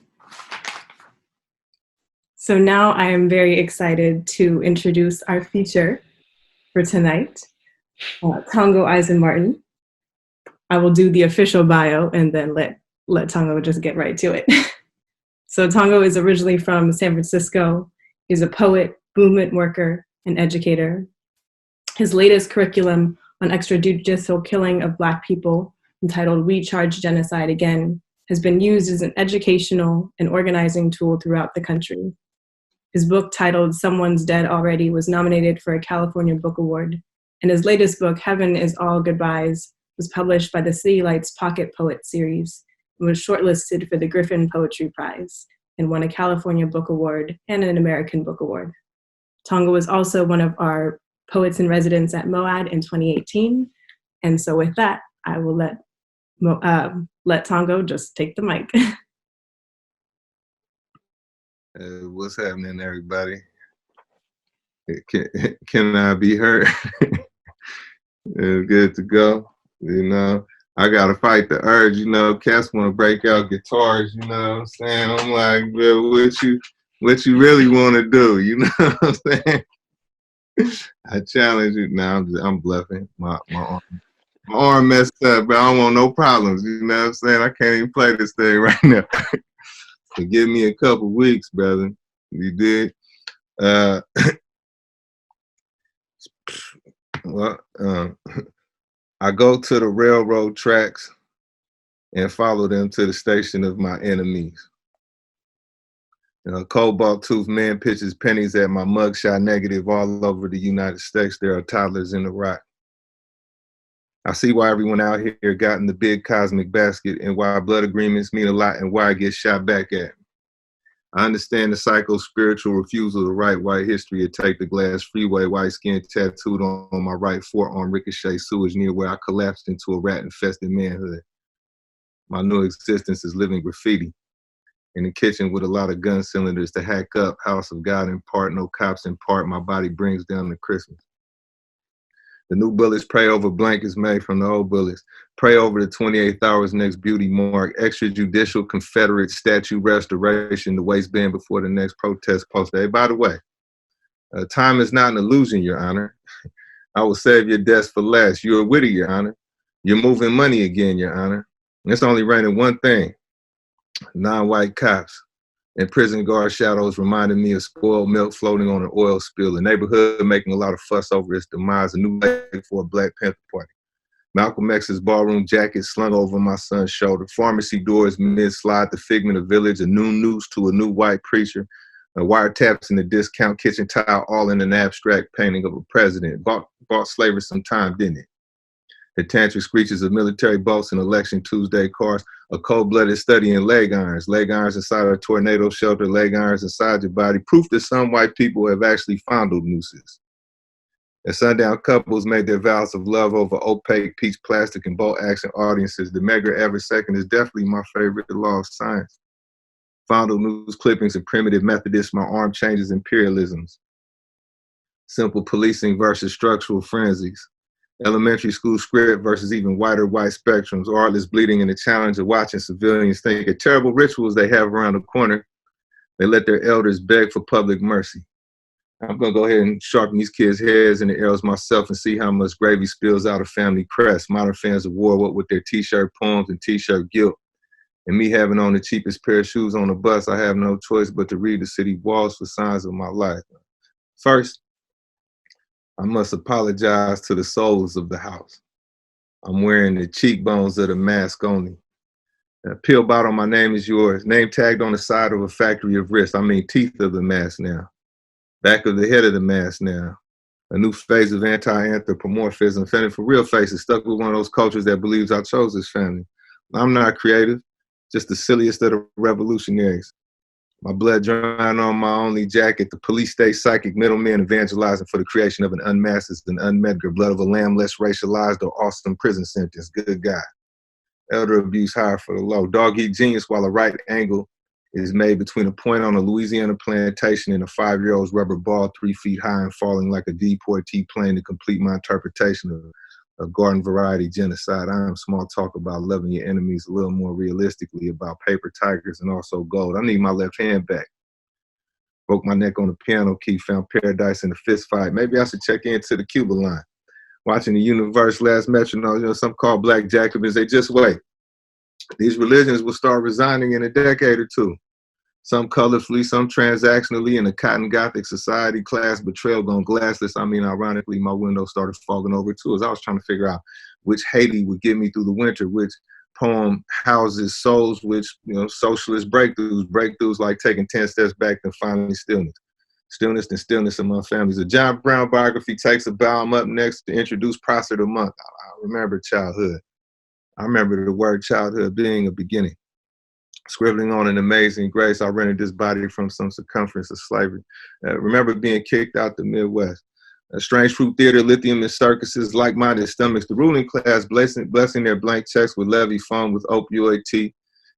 So now I am very excited to introduce our feature for tonight, Tongo Eisen-Martin. I will do the official bio and then let Tongo just get right to it. So Tongo is originally from San Francisco. He's a poet, movement worker, and educator. His latest curriculum on extrajudicial killing of Black people, entitled We Charge Genocide Again, has been used as an educational and organizing tool throughout the country. His book, titled Someone's Dead Already, was nominated for a California Book Award, and his latest book, Heaven is All Goodbyes, was published by the City Lights Pocket Poet series and was shortlisted for the Griffin Poetry Prize and won a California Book Award and an American Book Award. Tongo was also one of our poets in residence at MoAD in 2018. And so with that, I will let Tongo just take the mic. What's happening, everybody? Can I be heard? It's good to go. You know, I gotta fight the urge. You know, cats want to break out guitars. You know what I'm saying? I'm like, well, what you really want to do? You know what I'm saying? I challenge you. Now I'm bluffing. My arm messed up, but I don't want no problems. You know what I'm saying? I can't even play this thing right now. So give me a couple weeks, brother. You did. Well, I go to the railroad tracks and follow them to the station of my enemies. Cobalt-toothed man pitches pennies at my mugshot negative all over the United States. There are toddlers in Iraq. I see why everyone out here got in the big cosmic basket and why blood agreements mean a lot and why I get shot back at. I understand the psycho-spiritual refusal to write white history and take the glass freeway, white skin tattooed on my right forearm, ricochet sewage near where I collapsed into a rat-infested manhood. My new existence is living graffiti in the kitchen with a lot of gun cylinders to hack up, house of God in part, no cops in part, my body brings down the Christmas. The new bullets pray over blankets made from the old bullets. Pray over the 28th hour's next beauty mark. Extrajudicial Confederate statue restoration, the waistband before the next protest poster. Hey, by the way, time is not an illusion, Your Honor. I will save your deaths for last. You're witty, Your Honor. You're moving money again, Your Honor. It's only raining one thing. Non-white cops and prison guard shadows reminded me of spoiled milk floating on an oil spill. The neighborhood making a lot of fuss over its demise. A new leg for a Black Panther Party. Malcolm X's ballroom jacket slung over my son's shoulder. Pharmacy doors mid-slide. The figment of village. A new noose to a new white preacher. Wiretaps in the discount kitchen tile, all in an abstract painting of a president. Bought slavery some time, didn't it? The tantric screeches of military boats and election Tuesday cars, a cold-blooded study in leg irons inside a tornado shelter, leg irons inside your body, proof that some white people have actually fondled nooses. As sundown couples made their vows of love over opaque peach plastic and bolt action audiences, the Medgar Evers second is definitely my favorite law of science. Fondled news clippings and primitive Methodists, my arm changes imperialisms. Simple policing versus structural frenzies. Elementary school script versus even wider white spectrums, artless bleeding and the challenge of watching civilians think of terrible rituals they have around the corner. They let their elders beg for public mercy. I'm gonna go ahead and sharpen these kids' heads and the arrows myself and see how much gravy spills out of family crest. Modern fans of war, what with their t-shirt poems and t-shirt guilt. And me having on the cheapest pair of shoes on the bus, I have no choice but to read the city walls for signs of my life. First, I must apologize to the souls of the house. I'm wearing the cheekbones of the mask only. Pill bottle, my name is yours. Name tagged on the side of a factory of wrist. I mean teeth of the mask now. Back of the head of the mask now. A new phase of anti-anthropomorphism. Fending for real faces, stuck with one of those cultures that believes I chose this family. I'm not creative, just the silliest of the revolutionaries. My blood drying on my only jacket, the police state psychic middlemen evangelizing for the creation of an unmasked and unmedgar, blood of a lamb less racialized or awesome prison sentence. Good God. Elder abuse higher for the low. Dog eat genius while a right angle is made between a point on a Louisiana plantation and a 5-year-old's rubber ball 3 feet high and falling like a deportee plane to complete my interpretation of garden variety genocide. I am small talk about loving your enemies a little more realistically about paper tigers and also gold. I need my left hand back. Broke my neck on the piano key, found paradise in a fist fight. Maybe I should check into the Cuba line. Watching the universe last metronome, some call Black Jacobins, they just wait. These religions will start resigning in a decade or two. Some colorfully, some transactionally, in a cotton gothic society, class betrayal gone glassless. I mean, ironically, my window started fogging over too as I was trying to figure out which Haiti would get me through the winter, which poem houses souls, which, socialist breakthroughs like taking 10 steps back and finding stillness. Stillness and stillness among families. A John Brown biography takes a bow. I'm up next to introduce Prosser the Monk. I remember childhood. I remember the word childhood being a beginning. Scribbling on an amazing grace, I rented this body from some circumference of slavery. Remember being kicked out the Midwest. Strange fruit theater, lithium and circuses, like-minded stomachs. The ruling class blessing their blank checks with levy phone with opioid tea.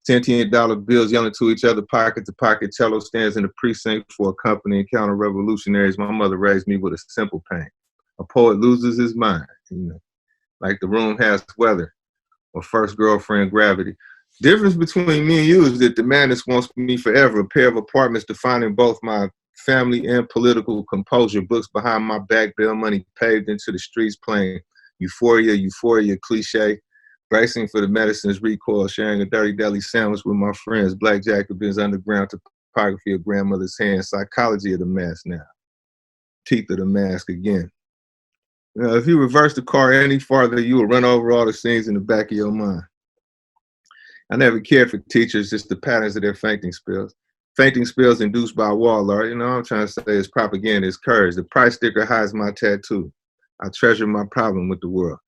$10 bills yelling to each other, pocket to pocket. Cello stands in the precinct for a company and counter-revolutionaries. My mother raised me with a simple pain. A poet loses his mind, like the room has weather or first girlfriend gravity. Difference between me and you is that the madness wants me forever, a pair of apartments defining both my family, and political composure. Books behind my back, bail money paved into the streets, playing euphoria, euphoria, cliche. Bracing for the medicine's recoil, sharing a dirty deli sandwich with my friends. Black Jacobins, underground topography of grandmother's hands. Psychology of the mask now. Teeth of the mask again. You know, if you reverse the car any farther, you will run over all the scenes in the back of your mind. I never cared for teachers, just the patterns of their fainting spells. Fainting spells induced by wall art. You know what I'm trying to say is propaganda, is courage. The price sticker hides my tattoo. I treasure my problem with the world.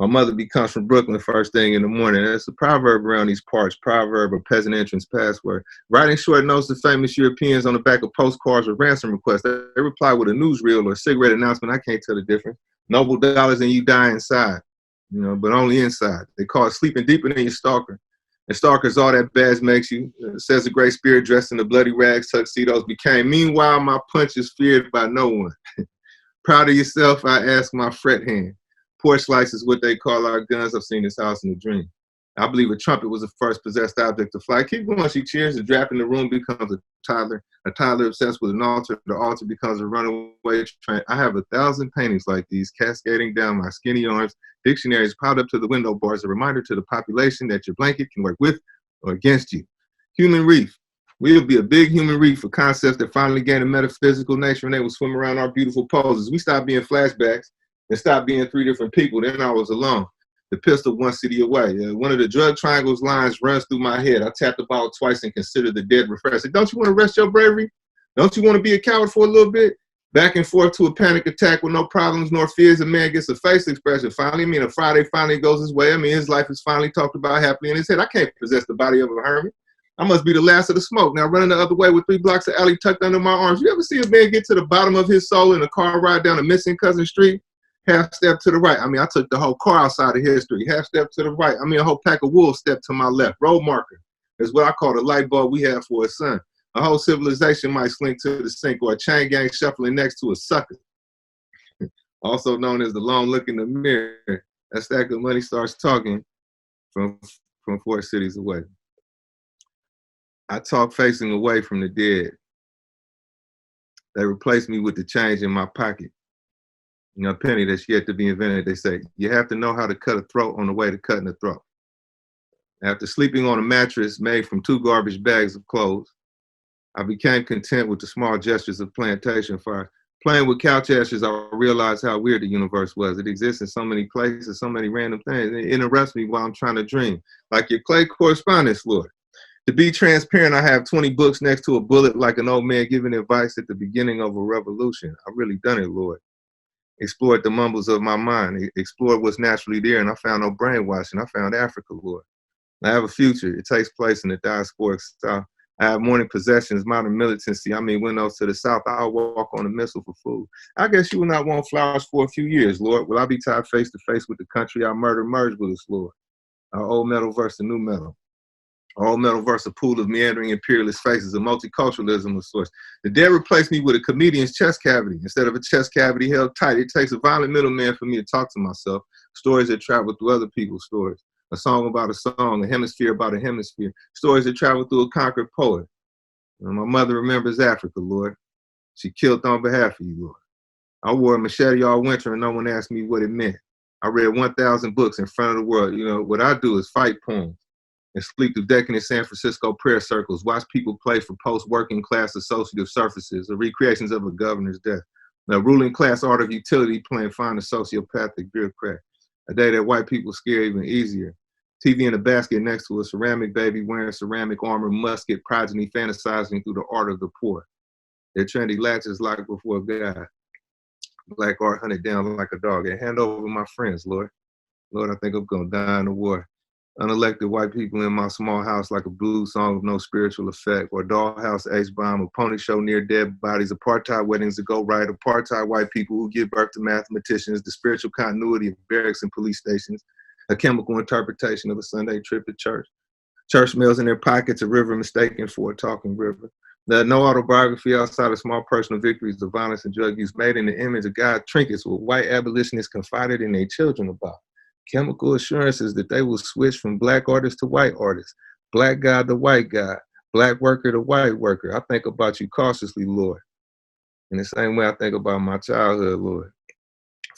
My mother comes from Brooklyn first thing in the morning. That's a proverb around these parts, proverb or peasant entrance password. Writing short notes to famous Europeans on the back of postcards with ransom requests. They reply with a newsreel or a cigarette announcement. I can't tell the difference. Noble dollars and you die inside, you know, but only inside. They call it sleeping deeper than your stalker. And stalkers, all that badge makes you, says a great spirit dressed in the bloody rags tuxedos became. Meanwhile, my punch is feared by no one. Proud of yourself, I ask my fret hand. Porch slice is what they call our guns. I've seen this house in a dream. I believe a trumpet was the first possessed object to fly. Keep going, she cheers. The draft in the room becomes a toddler obsessed with an altar. The altar becomes a runaway train. I have 1,000 paintings like these cascading down my skinny arms. Dictionaries piled up to the window bars, a reminder to the population that your blanket can work with or against you. Human reef. We'll be a big human reef for concepts that finally gain a metaphysical nature and they will swim around our beautiful poses. We stopped being flashbacks and stopped being three different people. Then I was alone. The pistol one city away. One of the drug triangles lines runs through my head. I tap the ball twice and consider the dead refresh. Don't you want to rest your bravery? Don't you want to be a coward for a little bit? Back and forth to a panic attack with no problems nor fears. A man gets a face expression. Finally, a Friday finally goes his way. His life is finally talked about happily in his head. I can't possess the body of a hermit. I must be the last of the smoke. Now running the other way with 3 blocks of alley tucked under my arms. You ever see a man get to the bottom of his soul in a car ride down a missing cousin street? Half step to the right. I took the whole car outside of history. Half step to the right. A whole pack of wolves stepped to my left. Road marker is what I call the light bulb we have for a sun. A whole civilization might slink to the sink, or a chain gang shuffling next to a sucker. Also known as the lone look in the mirror. That stack of money starts talking from 4 cities away. I talk facing away from the dead. They replace me with the change in my pocket. You know, a penny that's yet to be invented. They say, you have to know how to cut a throat on the way to cutting a throat. After sleeping on a mattress made from 2 garbage bags of clothes, I became content with the small gestures of plantation fire. Playing with couch ashes, I realized how weird the universe was. It exists in so many places, so many random things. It interrupts me while I'm trying to dream. Like your clay correspondence, Lord. To be transparent, I have 20 books next to a bullet like an old man giving advice at the beginning of a revolution. I've really done it, Lord. Explored the mumbles of my mind, explored what's naturally there, and I found no brainwashing. I found Africa, Lord. I have a future. It takes place in the diasporic South. I have morning possessions, modern militancy. Windows to the South. I'll walk on a missile for food. I guess you will not want flowers for a few years, Lord. Will I be tied face to face with the country our murder merged with us, Lord? Our old metal versus the new metal. Old metal versus a pool of meandering imperialist faces, a multiculturalism of sorts. The dead replaced me with a comedian's chest cavity. Instead of a chest cavity held tight, it takes a violent middleman for me to talk to myself. Stories that travel through other people's stories. A song about a song, a hemisphere about a hemisphere. Stories that travel through a conquered poet. And my mother remembers Africa, Lord. She killed on behalf of you, Lord. I wore a machete all winter and no one asked me what it meant. I read 1,000 books in front of the world. You know, what I do is fight poems and sleep through decadent San Francisco prayer circles, watch people play for post-working class associative surfaces, the recreations of a governor's death. The ruling class art of utility playing find a sociopathic bureaucrat. A day that white people scare even easier. TV in a basket next to a ceramic baby wearing ceramic armor, musket progeny fantasizing through the art of the poor. Their trendy latches locked before God. Black art hunted down like a dog. And hand over my friends, Lord. Lord, I think I'm gonna die in the war. Unelected white people in my small house like a blues song with no spiritual effect, or dollhouse H-bomb, a pony show near dead bodies, apartheid weddings that go right, apartheid white people who give birth to mathematicians, the spiritual continuity of barracks and police stations, a chemical interpretation of a Sunday trip to church. Church meals in their pockets, a river mistaken for a talking river. No autobiography outside of small personal victories of violence and drug use made in the image of God, trinkets what white abolitionists confided in their children about. Chemical assurances that they will switch from black artists to white artists, black God to white God, black worker to white worker. I think about you cautiously, Lord. In the same way I think about my childhood, Lord.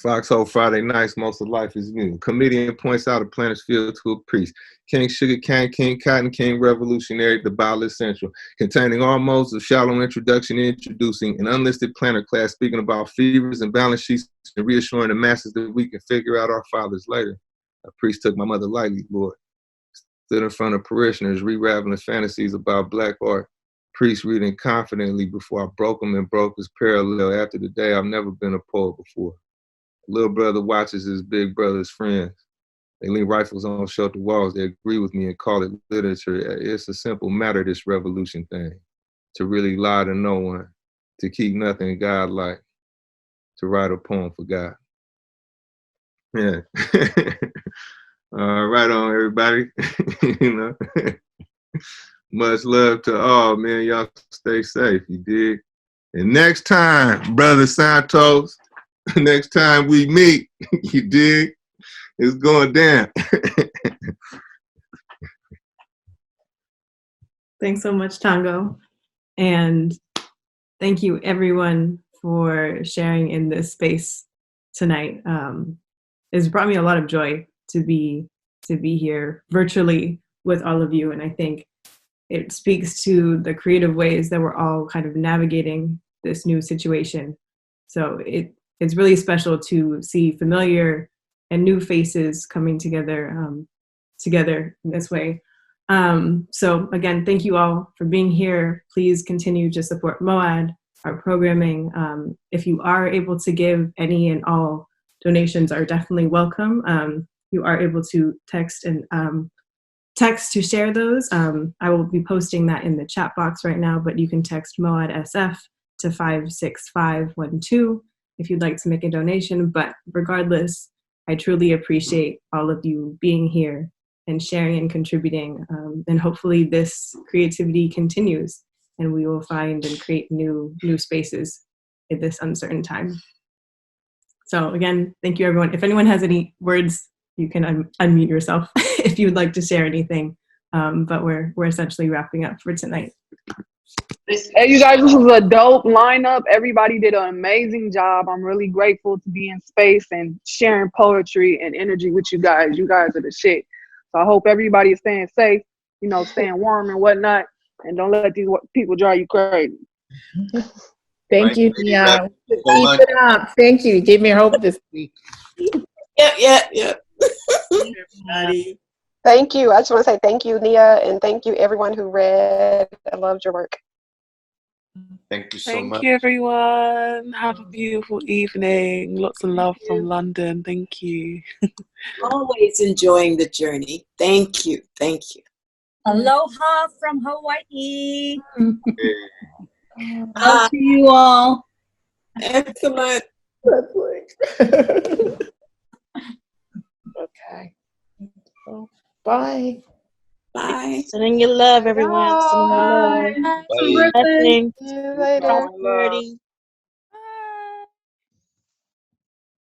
Foxhole Friday nights, most of life is new. Comedian points out a planet's field to a priest. King Sugar Cane, King Cotton, King Revolutionary, the Bible Essential, containing all modes of shallow introduction, introducing an unlisted planner class, speaking about fevers and balance sheets and reassuring the masses that we can figure out our fathers later. A priest took my mother lightly, Lord. Stood in front of parishioners, re-raveling fantasies about black art. Priest reading confidently before I broke him and broke his parallel after the day I've never been a poet before. Little brother watches his big brother's friends. They leave rifles on shelter walls. They agree with me and call it literature. It's a simple matter, this revolution thing. To really lie to no one. To keep nothing God-like. To write a poem for God. Yeah. Right on, everybody. You know. Much love to all, man. Y'all stay safe, you dig? And next time, Brother Santos, next time we meet, you dig? It's going down. Thanks so much, Tongo. And thank you, everyone, for sharing in this space tonight. It's brought me a lot of joy to be here virtually with all of you. And I think it speaks to the creative ways that we're all kind of navigating this new situation. So it's really special to see familiar and new faces coming together in this way. So again, thank you all for being here. Please continue to support MoAD, our programming. If you are able to give, any and all donations are definitely welcome. You are able to text to share those. I will be posting that in the chat box right now, but you can text MoAD SF to 56512 if you'd like to make a donation. But regardless, I truly appreciate all of you being here and sharing and contributing. And hopefully this creativity continues and we will find and create new spaces in this uncertain time. So again, thank you everyone. If anyone has any words, you can unmute yourself if you would like to share anything. But we're essentially wrapping up for tonight. Hey, you guys, this was a dope lineup. Everybody did an amazing job. I'm really grateful to be in space and sharing poetry and energy with you guys. You guys are the shit. So I hope everybody is staying safe, you know, staying warm and whatnot, and don't let these people drive you crazy. Thank you, Nia. Keep it up. Thank you. You gave me hope this week. Yep. Thank you. I just want to say thank you, Nia, and thank you everyone who read. I loved your work. Thank you so Thank much. you, everyone. Have a beautiful evening. Lots of love from London. Thank you. Always enjoying the journey. Thank you. Thank you. Aloha from Hawaii. Love to you all. Excellent. Okay. So, bye. Bye. Sending you love, everyone. Sending you love. Bye. Blessings. See you later. Prosperity.